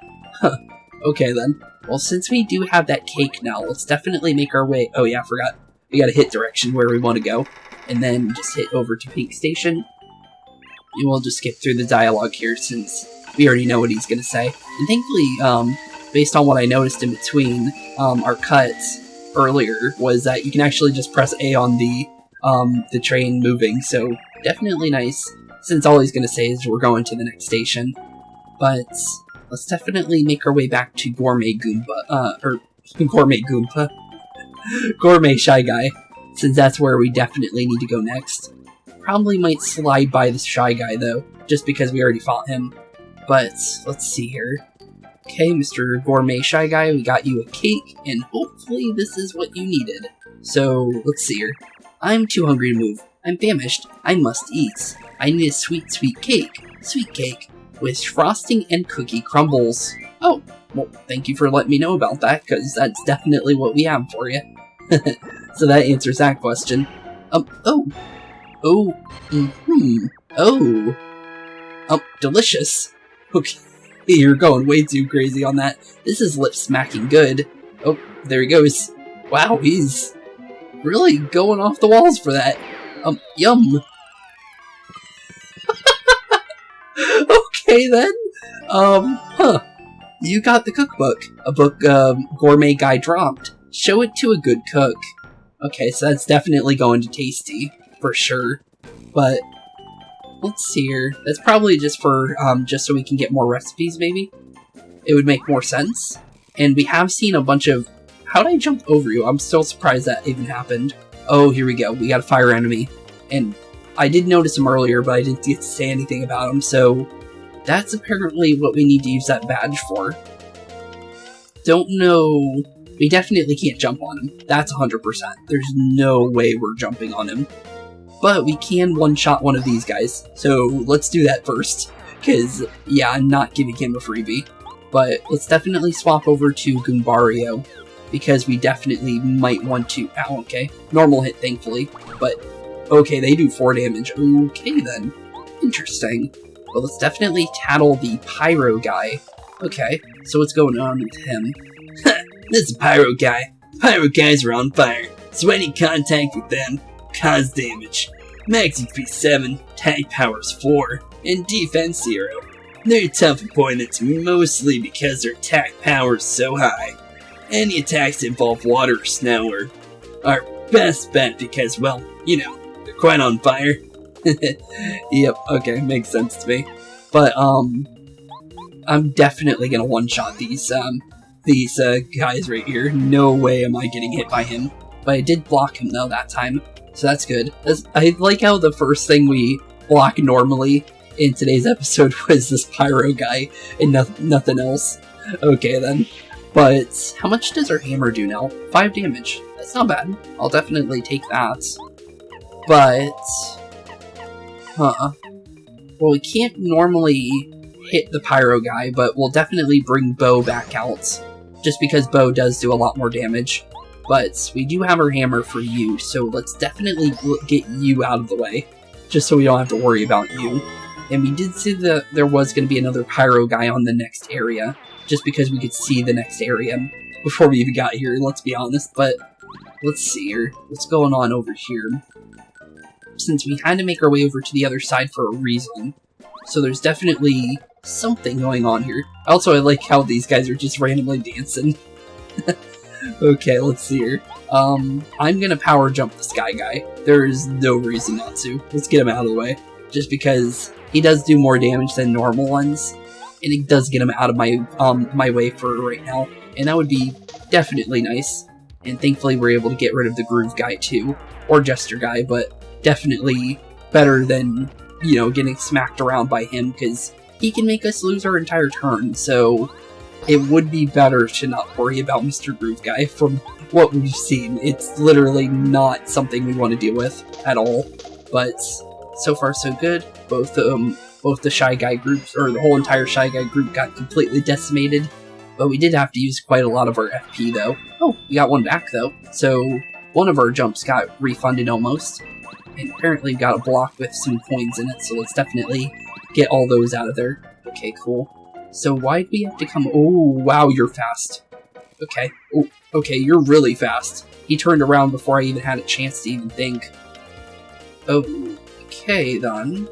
[SPEAKER 1] huh. Okay then. Well, since we do have that cake now, let's definitely make our way. Oh yeah, I forgot. We gotta hit direction where we want to go, and then just hit over to Pink Station. And we'll just skip through the dialogue here since we already know what he's gonna say. And thankfully, based on what I noticed in between our cuts, earlier was that you can actually just press A on the train moving, so definitely nice, since all he's going to say is we're going to the next station. But let's definitely make our way back to Gourmet Goomba, Gourmet Shy Guy, since that's where we definitely need to go next. Probably might slide by the Shy Guy, though, just because we already fought him. But let's see here. Okay, Mr. Gourmet Shy Guy, we got you a cake, and hopefully this is what you needed. So, let's see here. I'm too hungry to move. I'm famished. I must eat. I need a sweet, sweet cake. Sweet cake. With frosting and cookie crumbles. Oh, well, thank you for letting me know about that, because that's definitely what we have for you. So that answers that question. Delicious. Okay, you're going way too crazy on that. This is lip-smacking good. Oh, there he goes. Wow, he's really going off the walls for that. Yum. Okay then. You got the cookbook. A book Gourmet Guy dropped. Show it to a good cook. Okay, so that's definitely going to Tasty, for sure. But let's see here. That's probably just for, just so we can get more recipes, maybe? It would make more sense. And we have seen a bunch of... How'd I jump over you? I'm still surprised that even happened. Oh, here we go. We got a fire enemy. And I did notice him earlier, but I didn't get to say anything about him, so... That's apparently what we need to use that badge for. Don't know... We definitely can't jump on him. That's 100%. There's no way we're jumping on him. But we can one-shot one of these guys, so let's do that first. Because, yeah, I'm not giving him a freebie. But let's definitely swap over to Goombario, because we definitely might want to... Ow, okay. Normal hit, thankfully. But, okay, they do 4 damage. Okay, then. Interesting. But let's definitely tattle the Pyro guy. Okay, so what's going on with him?
[SPEAKER 2] This is Pyro Guy. Pyro Guys are on fire, so any contact with them cause damage. Max HP 7, attack powers 4, and defense 0. They're tough opponents mostly because their attack power is so high. Any attacks that involve water or snow are our best bet because, well, you know, they're quite on fire.
[SPEAKER 1] Yep, okay, makes sense to me. But, I'm definitely gonna one-shot these guys right here. No way am I getting hit by him. But I did block him, though, that time. So that's good. I like how the first thing we block normally in today's episode was this Pyro guy and nothing else. Okay, then. But how much does our hammer do now? 5 damage. That's not bad. I'll definitely take that. But... Well, we can't normally hit the Pyro guy, but we'll definitely bring Bo back out. Just because Bo does do a lot more damage. But we do have our hammer for you, so let's definitely get you out of the way. Just so we don't have to worry about you. And we did see that there was going to be another Pyro guy on the next area. Just because we could see the next area before we even got here, let's be honest. But let's see here. What's going on over here? Since we had to make our way over to the other side for a reason. So there's definitely something going on here. Also, I like how these guys are just randomly dancing. Okay, let's see here. I'm gonna power jump the Sky Guy. There is no reason not to. Let's get him out of the way. Just because he does do more damage than normal ones. And it does get him out of my my way for right now. And that would be definitely nice. And thankfully we're able to get rid of the Groove Guy too. Or Jester Guy, but definitely better than, you know, getting smacked around by him, because he can make us lose our entire turn, so it would be better to not worry about Mr. Groove Guy from what we've seen. It's literally not something we want to deal with at all, but so far so good. Both the Shy Guy groups, or the whole entire Shy Guy group, got completely decimated, but we did have to use quite a lot of our FP though. Oh, we got one back though, so one of our jumps got refunded almost. And apparently we got a block with some coins in it, so let's definitely get all those out of there. Okay, cool. So why'd we have to come... Oh, wow, you're fast. Okay. Oh, okay, you're really fast. He turned around before I even had a chance to even think. Okay, then.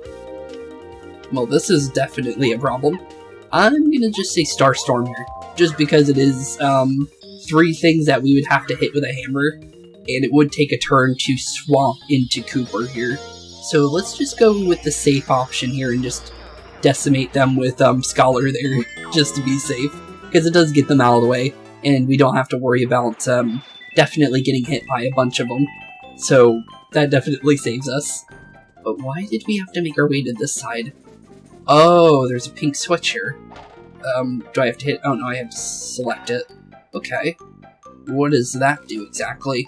[SPEAKER 1] Well, this is definitely a problem. I'm gonna just say Starstorm here, just because it is, 3 things that we would have to hit with a hammer, and it would take a turn to swamp into Kooper here. So let's just go with the safe option here and just decimate them with Scholar there, just to be safe, because it does get them out of the way, and we don't have to worry about definitely getting hit by a bunch of them. So that definitely saves us. But why did we have to make our way to this side? Oh, there's a pink switch here. Do I have to hit? Oh no, I have to select it. Okay. What does that do exactly?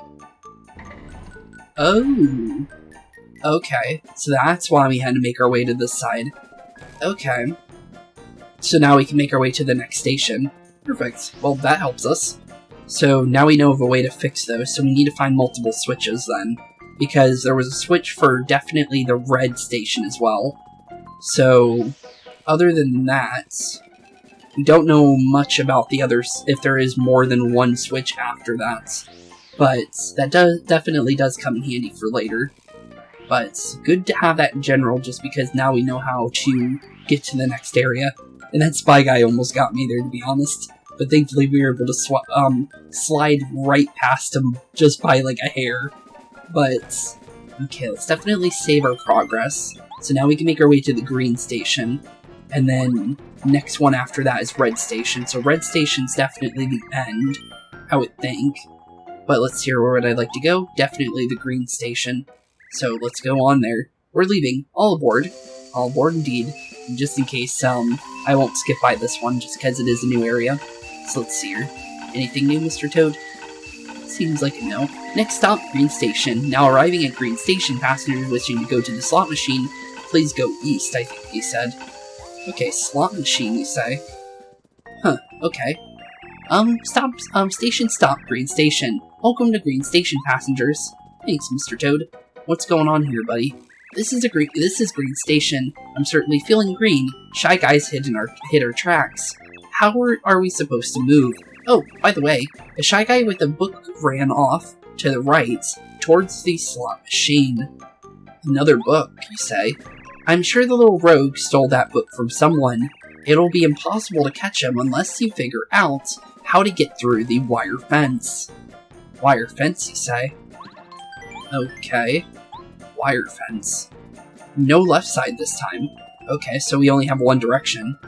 [SPEAKER 1] Oh. Okay, so that's why we had to make our way to this side. Okay. So now we can make our way to the next station. Perfect. Well, that helps us. So now we know of a way to fix those, so we need to find multiple switches then. Because there was a switch for definitely the red station as well. So, other than that, we don't know much about the others, if there is more than one switch after that. But that definitely does come in handy for later. But it's good to have that in general, just because now we know how to get to the next area. And that spy guy almost got me there, to be honest. But thankfully we were able to slide right past him just by like a hair. But, okay, let's definitely save our progress. So now we can make our way to the green station. And then next one after that is red station. So red station's definitely the end, I would think. But let's see, where would I like to go? Definitely the green station. So let's go on there. We're leaving. All aboard. All aboard indeed. Just in case, I won't skip by this one just because it is a new area. So let's see here. Anything new, Mr. Toad? Seems like a no. Next stop, Green Station. Now arriving at Green Station, passengers wishing to go to the slot machine, please go east, I think he said. Okay, slot machine, you say? Huh, okay. Station stop, Green Station. Welcome to Green Station, passengers. Thanks, Mr. Toad. What's going on here, buddy? This is Green Station. I'm certainly feeling green. Shy Guys hit our tracks. How are we supposed to move? Oh, by the way, a Shy Guy with a book ran off to the right towards the slot machine. Another book, you say? I'm sure the little rogue stole that book from someone. It'll be impossible to catch him unless you figure out how to get through the wire fence. Wire fence, you say? Okay. Wire fence. No left side this time. Okay, so we only have one direction.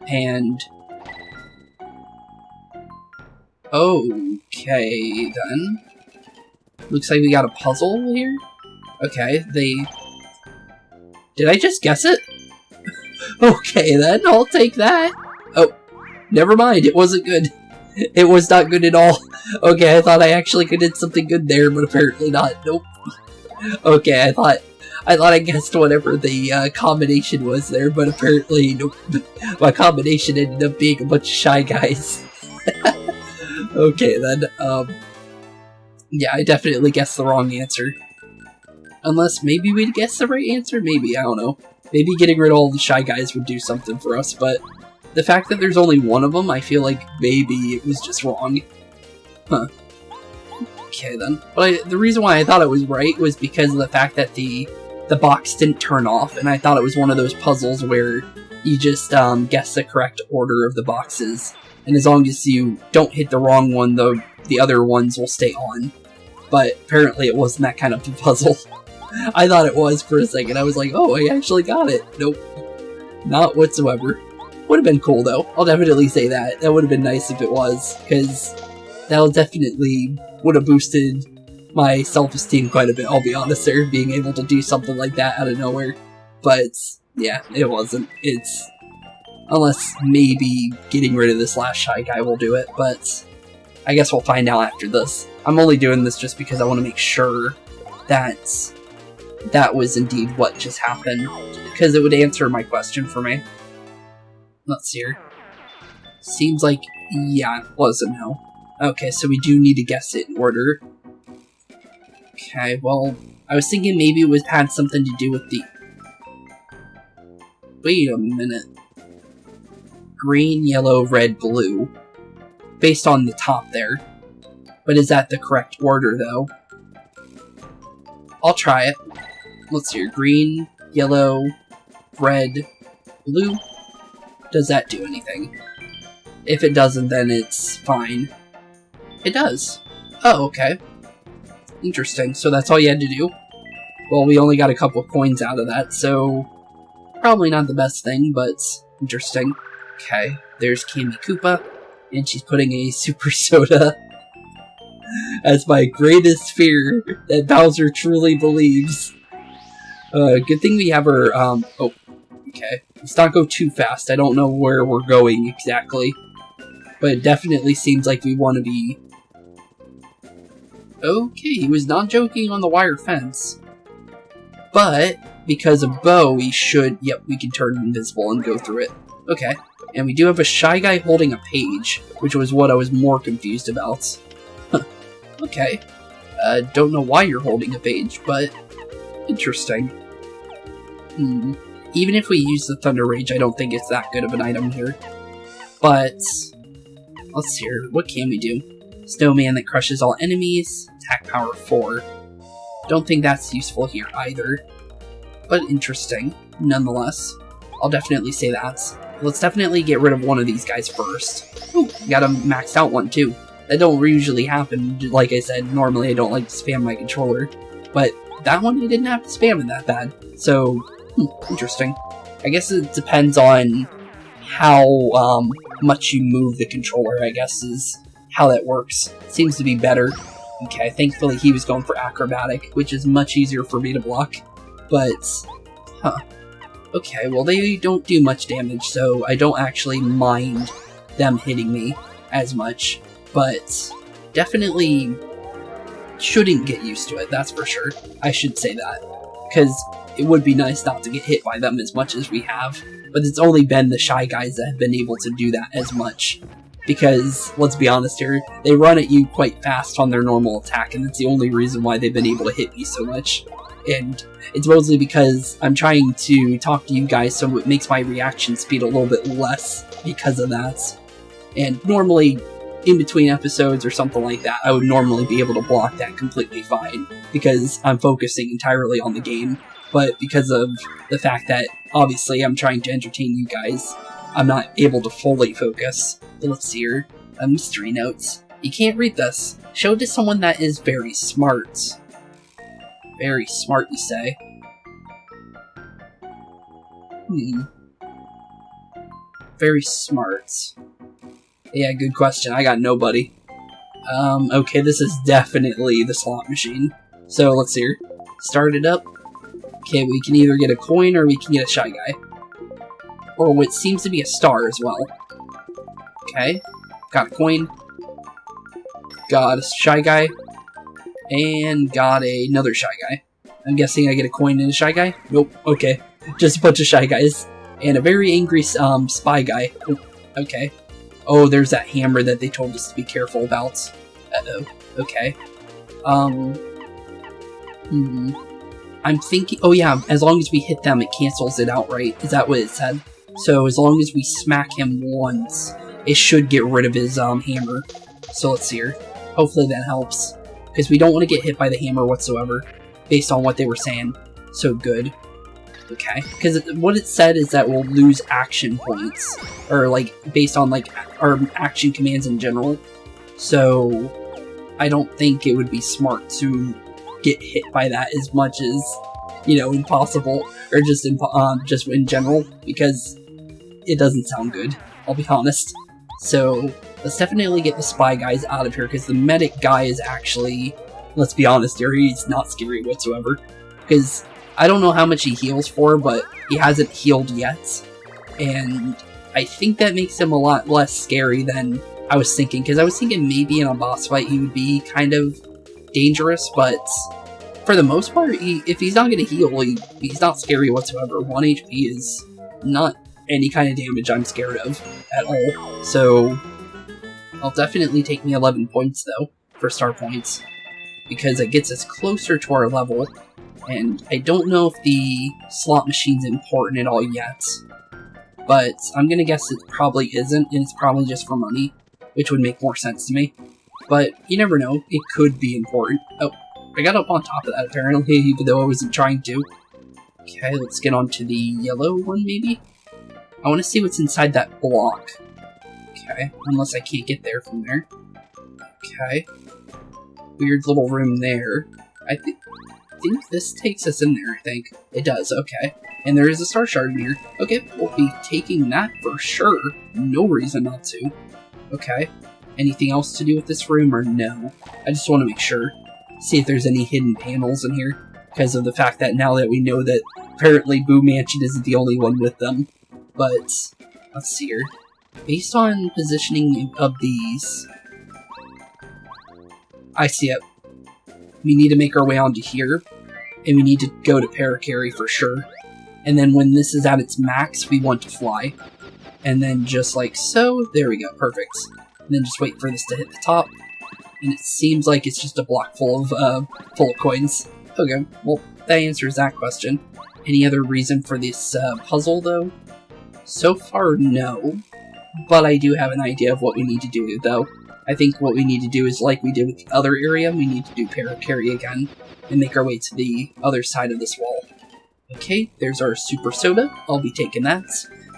[SPEAKER 1] And... okay, then. Looks like we got a puzzle here? Okay, did I just guess it? Okay, then, I'll take that. Oh, never mind, it wasn't good. It was not good at all. Okay, I thought I actually did something good there, but apparently not. Nope. Okay, I thought I guessed whatever the combination was there, but apparently nope. My combination ended up being a bunch of Shy Guys. Okay, then, yeah, I definitely guessed the wrong answer. Unless maybe we'd guess the right answer? Maybe, I don't know. Maybe getting rid of all the Shy Guys would do something for us, but the fact that there's only one of them, I feel like maybe it was just wrong. Huh. Okay, then. But the reason why I thought it was right was because of the fact that the box didn't turn off, and I thought it was one of those puzzles where you just guess the correct order of the boxes. And as long as you don't hit the wrong one, the other ones will stay on. But apparently it wasn't that kind of a puzzle. I thought it was for a second. I was like, oh, I actually got it. Nope. Not whatsoever. Would have been cool, though. I'll definitely say that. That would have been nice if it was, because that definitely would have boosted my self-esteem quite a bit, I'll be honest there, being able to do something like that out of nowhere. But, yeah, it wasn't. Unless maybe getting rid of this last Shy Guy will do it, but I guess we'll find out after this. I'm only doing this just because I want to make sure that that was indeed what just happened, because it would answer my question for me. Let's see here. Seems like, yeah, it was a no. Okay, so we do need to guess it in order. Okay, well, I was thinking maybe it had something to do with the... Wait a minute. Green, yellow, red, blue. Based on the top there. But is that the correct order, though? I'll try it. Let's see here. Green, yellow, red, blue. Does that do anything? If it doesn't, then it's fine. It does. Oh, okay. Interesting. So that's all you had to do? Well, we only got a couple of coins out of that, so probably not the best thing, but interesting. Okay, there's Kammy Koopa, and she's putting a super soda as my greatest fear that Bowser truly believes. Good thing we have her, oh, okay. Let's not go too fast. I don't know where we're going exactly, but it definitely seems like we want to be... Okay, he was not joking on the wire fence. But, because of Bo, we should... Yep, we can turn invisible and go through it. Okay, and we do have a Shy Guy holding a page, which was what I was more confused about. Huh. Okay. Don't know why you're holding a page, but... Interesting. Even if we use the Thunder Rage, I don't think it's that good of an item here. But... Let's see here. What can we do? Snowman that crushes all enemies. Attack power 4. Don't think that's useful here either. But interesting, nonetheless. I'll definitely say that. Let's definitely get rid of one of these guys first. Ooh, got a maxed out one too. That don't usually happen. Like I said, normally I don't like to spam my controller. But that one you didn't have to spam it that bad. So, interesting. I guess it depends on how much you move the controller, I guess, is how that works. Seems to be better. Okay, thankfully he was going for acrobatic, which is much easier for me to block. But, okay, well they don't do much damage, so I don't actually mind them hitting me as much. But, definitely shouldn't get used to it, that's for sure. I should say that. Because it would be nice not to get hit by them as much as we have. But it's only been the Shy Guys that have been able to do that as much. Because, let's be honest here, they run at you quite fast on their normal attack, and that's the only reason why they've been able to hit me so much. And it's mostly because I'm trying to talk to you guys, so it makes my reaction speed a little bit less because of that. And normally, in between episodes or something like that, I would normally be able to block that completely fine, because I'm focusing entirely on the game. But because of the fact that, obviously, I'm trying to entertain you guys, I'm not able to fully focus. But let's see here. Mystery notes. You can't read this. Show it to someone that is very smart. Very smart, you say? Very smart. Yeah, good question. I got nobody. Okay, this is definitely the slot machine. So, let's see here. Start it up. Okay, we can either get a coin or we can get a Shy Guy. Or what seems to be a star as well. Okay, got a coin. Got a Shy Guy. And got another Shy Guy. I'm guessing I get a coin and a Shy Guy? Nope, okay. Just a bunch of Shy Guys. And a very angry Spy Guy. Oh, okay. Oh, there's that hammer that they told us to be careful about. Uh-oh, okay. I'm thinking... Oh yeah, as long as we hit them, it cancels it outright. Is that what it said? So as long as we smack him once, it should get rid of his hammer. So let's see here. Hopefully that helps. Because we don't want to get hit by the hammer whatsoever, based on what they were saying. So good. Okay. Because what it said is that we'll lose action points. Or like, based on like, our action commands in general. So, I don't think it would be smart to get hit by that as much as, you know, impossible. Or just in general. Because it doesn't sound good, I'll be honest. So, let's definitely get the Spy Guys out of here, because the medic guy is actually, let's be honest here, he's not scary whatsoever. Because I don't know how much he heals for, but he hasn't healed yet. And I think that makes him a lot less scary than I was thinking, because I was thinking maybe in a boss fight he would be kind of dangerous, but for the most part, if he's not going to heal, he's not scary whatsoever. 1 HP is not any kind of damage I'm scared of at all. So, I'll definitely take me 11 points though, for star points, because it gets us closer to our level, and I don't know if the slot machine's important at all yet, but I'm gonna guess it probably isn't, and it's probably just for money, which would make more sense to me. But you never know, it could be important. Oh, I got up on top of that apparently, even though I wasn't trying to. Okay, let's get on to the yellow one maybe? I want to see what's inside that block. Okay, unless I can't get there from there. Okay. Weird little room there. I think this takes us in there, I think. It does, okay. And there is a star shard in here. Okay, we'll be taking that for sure. No reason not to. Okay. Anything else to do with this room or no? I just want to make sure. See if there's any hidden panels in here. Because of the fact that now that we know that apparently Boo Mansion isn't the only one with them. But, let's see here. Based on positioning of these... I see it. We need to make our way onto here. And we need to go to Parakarry for sure. And then when this is at its max, we want to fly. And then just like so, there we go, perfect. And then just wait for this to hit the top. And it seems like it's just a block full of coins. Okay, well, that answers that question. Any other reason for this puzzle, though? So far, no. But I do have an idea of what we need to do, though. I think what we need to do is, like we did with the other area, we need to do Parakarry again, and make our way to the other side of this wall. Okay, there's our super soda. I'll be taking that.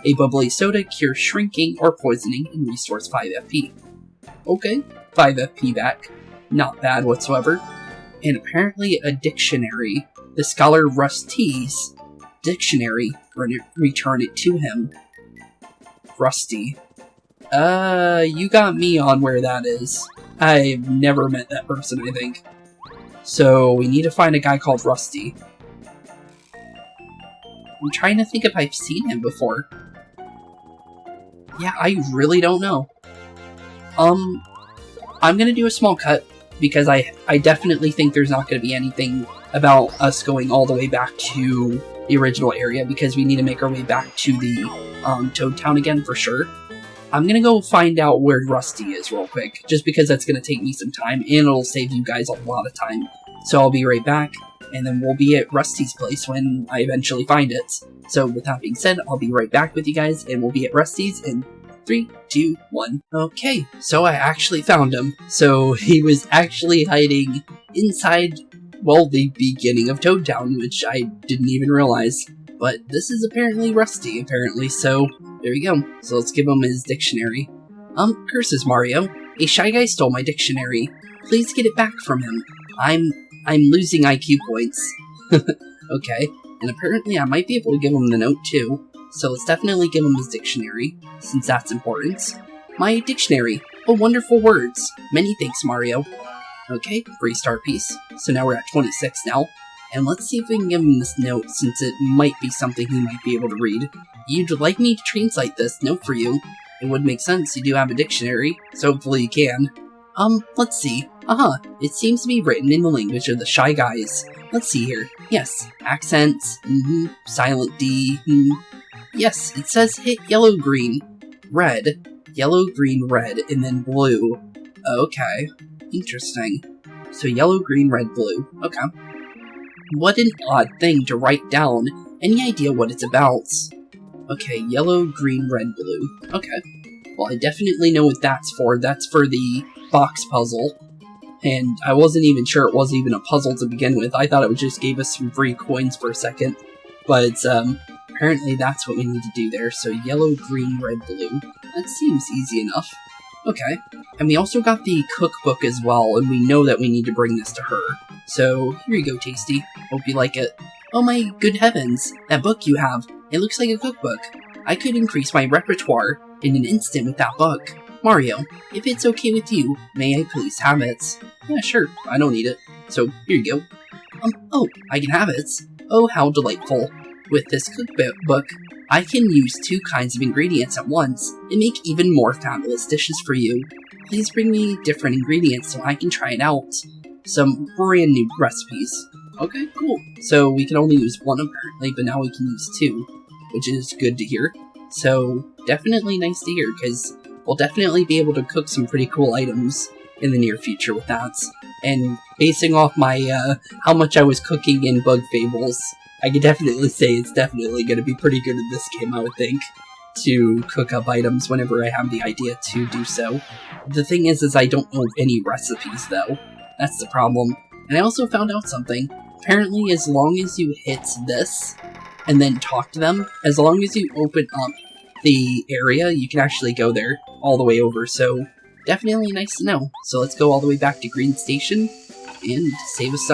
[SPEAKER 1] A bubbly soda cures shrinking or poisoning and restores 5 FP. Okay, 5 FP back. Not bad whatsoever. And apparently a dictionary. The scholar Rusty's dictionary. Return it to him. Rusty. You got me on where that is. I've never met that person, I think. So, we need to find a guy called Rusty. I'm trying to think if I've seen him before. Yeah, I really don't know. I'm gonna do a small cut, because I definitely think there's not gonna be anything about us going all the way back to the original area, because we need to make our way back to the, Toad Town again for sure. I'm gonna go find out where Rusty is real quick, just because that's gonna take me some time, and it'll save you guys a lot of time. So I'll be right back, and then we'll be at Rusty's place when I eventually find it. So with that being said, I'll be right back with you guys, and we'll be at Rusty's in 3, 2, 1. Okay, so I actually found him. So he was actually hiding inside, well, the beginning of Toad Town, which I didn't even realize. But this is apparently Rusty, apparently, so there we go. So let's give him his dictionary. Curses, Mario. A shy guy stole my dictionary. Please get it back from him. I'm losing IQ points. Okay, and apparently I might be able to give him the note too. So let's definitely give him his dictionary, since that's important. My dictionary. Oh, wonderful words. Many thanks, Mario. Okay, free star piece. So now we're at 26 now. And let's see if we can give him this note, since it might be something he might be able to read. You'd like me to translate this note for you? It would make sense, you do have a dictionary, so hopefully you can. Let's see. It seems to be written in the language of the Shy Guys. Let's see here. Yes, accents, silent D, Yes, it says hit yellow, green, red, yellow, green, red, and then blue. Okay, interesting. So yellow, green, red, blue. Okay. What an odd thing to write down. Any idea what it's about? Okay, yellow, green, red, blue. Okay. Well, I definitely know what that's for. That's for the box puzzle. And I wasn't even sure it was even a puzzle to begin with. I thought it just gave us some free coins for a second. But, apparently that's what we need to do there. So yellow, green, red, blue. That seems easy enough. Okay. And we also got the cookbook as well, and we know that we need to bring this to her. So, here you go, Tasty. Hope you like it. Oh my good heavens, that book you have. It looks like a cookbook. I could increase my repertoire in an instant with that book. Mario, if it's okay with you, may I please have it? Yeah, sure, I don't need it. So, here you go. Oh, I can have it. Oh, how delightful. With this cookbook, I can use 2 kinds of ingredients at once and make even more fabulous dishes for you. Please bring me different ingredients so I can try it out. Some brand new recipes. Okay, cool. So we can only use 1 apparently, but now we can use 2, which is good to hear. So definitely nice to hear, because we'll definitely be able to cook some pretty cool items in the near future with that. And basing off my, how much I was cooking in Bug Fables, I could definitely say it's definitely going to be pretty good in this game, I would think, to cook up items whenever I have the idea to do so. The thing is I don't know any recipes, though. That's the problem. And I also found out something. Apparently, as long as you hit this, and then talk to them, as long as you open up the area, you can actually go there all the way over. So definitely nice to know. So let's go all the way back to Green Station and save us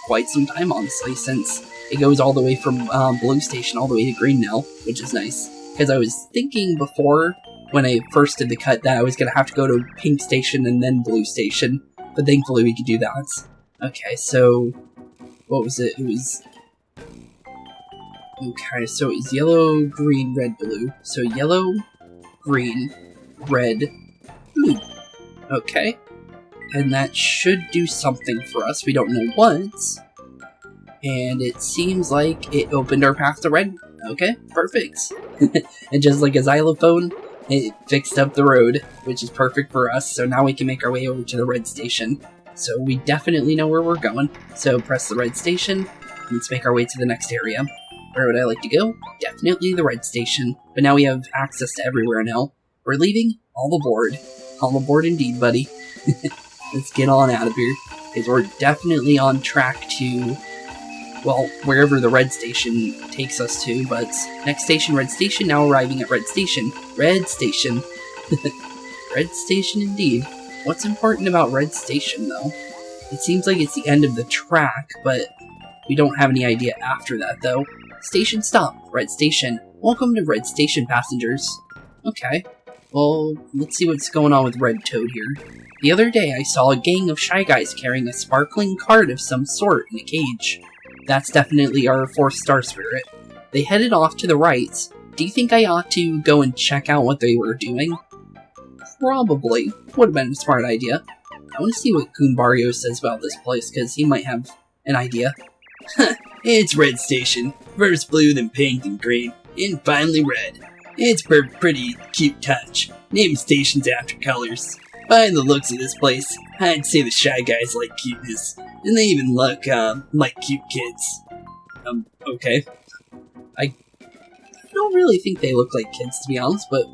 [SPEAKER 1] quite some time, honestly, since it goes all the way from Blue Station all the way to Green now, which is nice. Because I was thinking before, when I first did the cut, that I was going to have to go to Pink Station and then Blue Station, but thankfully we could do that. Okay, so what was it? It was... Okay, so it's yellow, green, red, blue. So yellow, green, red, blue. Okay. And that should do something for us. We don't know what. And it seems like it opened our path to red. Okay, perfect. And just like a xylophone, it fixed up the road, which is perfect for us. So now we can make our way over to the red station. So we definitely know where we're going. So press the red station. Let's make our way to the next area. Where would I like to go? Definitely the red station. But now we have access to everywhere now. We're leaving all aboard. All aboard indeed, buddy. Let's get on out of here. Because we're definitely on track to, well, wherever the red station takes us to. But next station, red station. Now arriving at red station. Red station. Red station indeed. What's important about red station, though? It seems like it's the end of the track, but we don't have any idea after that, though. Station stop. Red station. Welcome to red station, passengers. Okay. Well, let's see what's going on with Red Toad here. The other day, I saw a gang of Shy Guys carrying a sparkling card of some sort in a cage. That's definitely our 4th star spirit. They headed off to the right. Do you think I ought to go and check out what they were doing? Probably. Would have been a smart idea. I want to see what Goombario says about this place, because he might have an idea.
[SPEAKER 2] It's red station. First blue, then pink, then green, and finally red. It's a pretty cute touch. Name stations after colors. By the looks of this place, I'd say the Shy Guys like cuteness, and they even look, like cute kids. Okay. I don't really think they look like kids, to be honest, but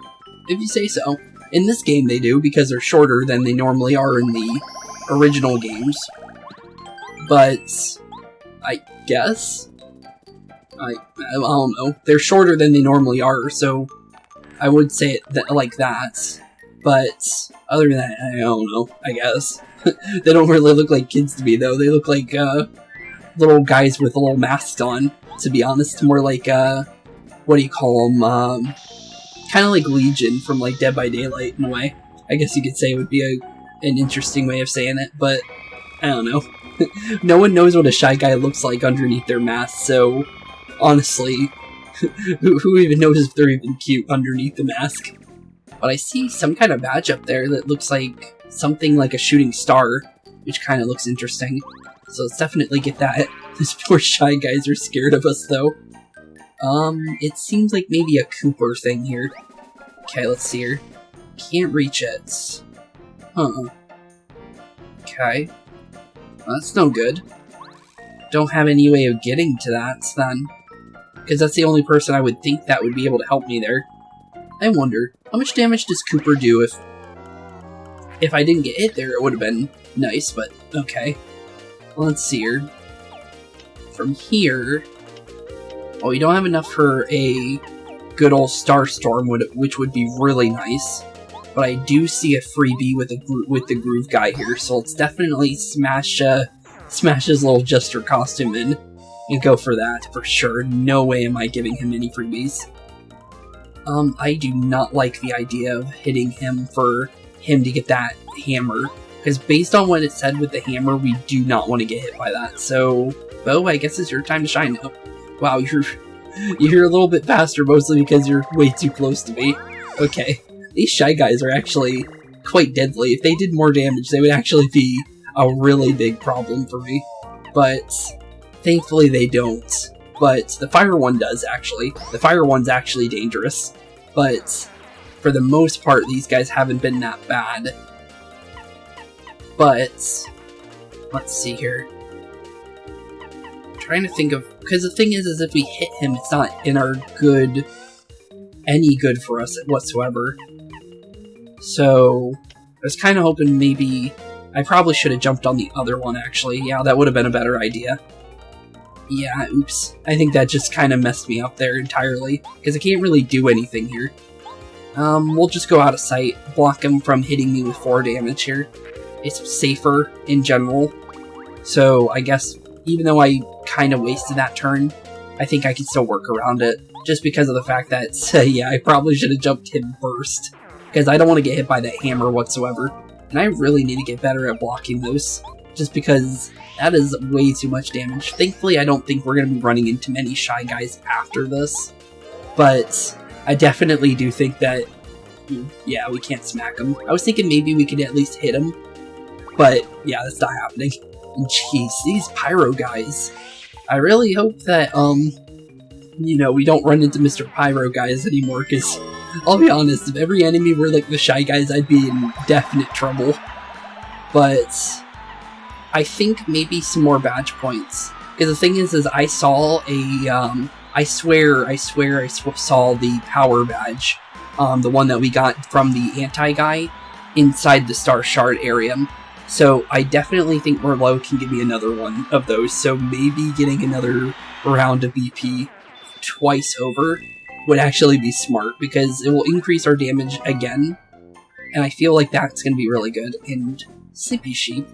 [SPEAKER 2] if you say so. In this game they do, because they're shorter than they normally are in the original games. But I guess? I don't know. They're shorter than they normally are, so I would say it like that. But other than that, I don't know, I guess. They don't really look like kids to me, though. They look like little guys with little masks on, to be honest. More like, what do you call them? Kind of like Legion from like Dead by Daylight, in a way. I guess you could say it would be an interesting way of saying it, but I don't know. No one knows what a Shy Guy looks like underneath their mask, so honestly, who even knows if they're even cute underneath the mask? But I see some kind of badge up there that looks like something like a shooting star, which kind of looks interesting. So let's definitely get that. These poor Shy Guys are scared of us, though. It seems like maybe a Kooper thing here. Okay, let's see here. Can't reach it. Huh. Okay. Well, that's no good. Don't have any way of getting to that, then. Because that's the only person I would think that would be able to help me there. I wonder, how much damage does Kooper do if I didn't get hit there? It would have been nice, but okay. Well, let's see here. From here... Well, we don't have enough for a good old Star Storm, which would be really nice. But I do see a freebie with the Groove guy here, so let's definitely smash his little Jester costume in and go for that for sure. No way am I giving him any freebies. I do not like the idea of hitting him for him to get that hammer, because based on what it said with the hammer, we do not want to get hit by that. So, Bo, I guess it's your time to shine now. Wow, you're a little bit faster, mostly because you're way too close to me. Okay, these Shy Guys are actually quite deadly. If they did more damage, they would actually be a really big problem for me. But thankfully they don't. But the fire one does, actually. The fire one's actually dangerous. But for the most part, these guys haven't been that bad. But let's see here. Trying to think of, because the thing is if we hit him, it's not in our any good for us whatsoever. So I was kind of hoping maybe I probably should have jumped on the other one, actually. Yeah, that would have been a better idea. Yeah, oops. I think that just kind of messed me up there entirely, because I can't really do anything here.
[SPEAKER 1] We'll just go out of sight, block him from hitting me with 4 damage here. It's safer in general, so I guess even though I kind of wasted that turn, I think I can still work around it, just because of the fact that, yeah, I probably should have jumped him first, because I don't want to get hit by that hammer whatsoever, and I really need to get better at blocking those, just because that is way too much damage. Thankfully, I don't think we're going to be running into many Shy Guys after this, but I definitely do think that, yeah, we can't smack him. I was thinking maybe we could at least hit him, but yeah, that's not happening. And jeez, these Pyro guys. I really hope that, you know, we don't run into Mr. Pyro guys anymore, because I'll be honest, if every enemy were like the Shy Guys, I'd be in definite trouble. But I think maybe some more badge points. Because the thing is I saw a, I swear I saw the power badge, the one that we got from the anti-guy, inside the Star Shard area. So I definitely think Merlot can give me another one of those, so maybe getting another round of BP twice over would actually be smart, because it will increase our damage again, and I feel like that's going to be really good. And Sleepy Sheep.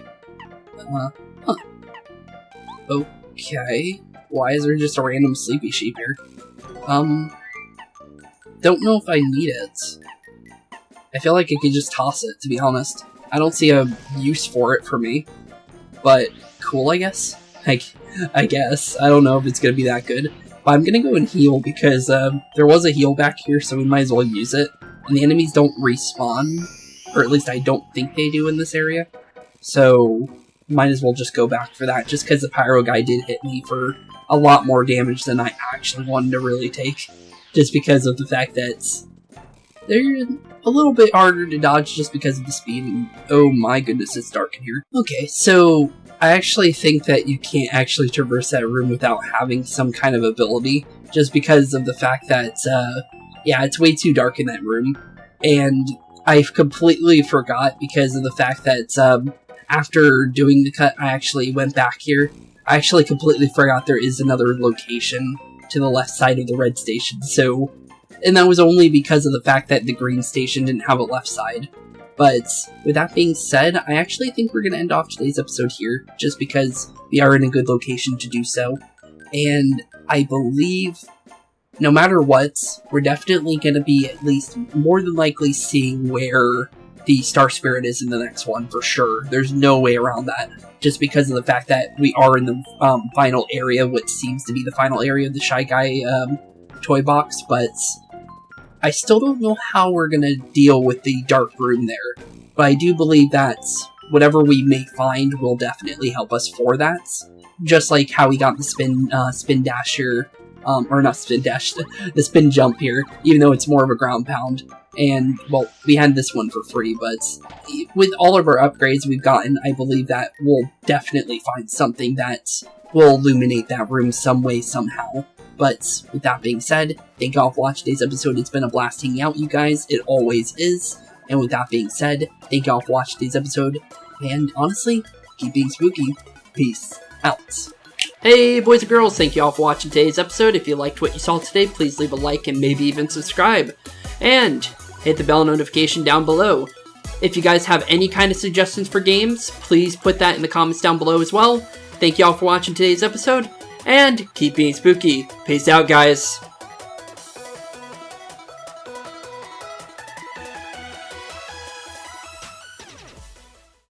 [SPEAKER 1] Okay. Why is there just a random Sleepy Sheep here? Don't know if I need it. I feel like I could just toss it, to be honest. I don't see a use for it for me. But cool, I guess? I guess. I don't know if it's going to be that good. But I'm going to go and heal, because there was a heal back here, so we might as well use it. And the enemies don't respawn. Or at least I don't think they do in this area. So might as well just go back for that, just because the Pyro guy did hit me for a lot more damage than I actually wanted to really take. Just because of the fact that they're a little bit harder to dodge just because of the speed, and oh my goodness, it's dark in here. Okay, so I actually think that you can't actually traverse that room without having some kind of ability, just because of the fact that, yeah, it's way too dark in that room, and I completely forgot because of the fact that, after doing the cut, I actually went back here. I actually completely forgot there is another location to the left side of the red station, so, and that was only because of the fact that the green station didn't have a left side. But with that being said, I actually think we're going to end off today's episode here, just because we are in a good location to do so. And I believe, no matter what, we're definitely going to be at least more than likely seeing where the Star Spirit is in the next one, for sure. There's no way around that, just because of the fact that we are in the final area, what seems to be the final area of the Shy Guy toy box, but I still don't know how we're going to deal with the dark room there, but I do believe that whatever we may find will definitely help us for that, just like how we got the spin dash here, or not spin dash, the spin jump here, even though it's more of a ground pound. And, well, we had this one for free, but with all of our upgrades we've gotten, I believe that we'll definitely find something that will illuminate that room some way, somehow. But with that being said, thank y'all for watching today's episode. It's been a blast hanging out, you guys. It always is. And with that being said, thank y'all for watching today's episode. And honestly, keep being spooky. Peace out. Hey boys and girls, thank you all for watching today's episode. If you liked what you saw today, please leave a like and maybe even subscribe. And hit the bell notification down below. If you guys have any kind of suggestions for games, please put that in the comments down below as well. Thank you all for watching today's episode, and keep being spooky. Peace out, guys.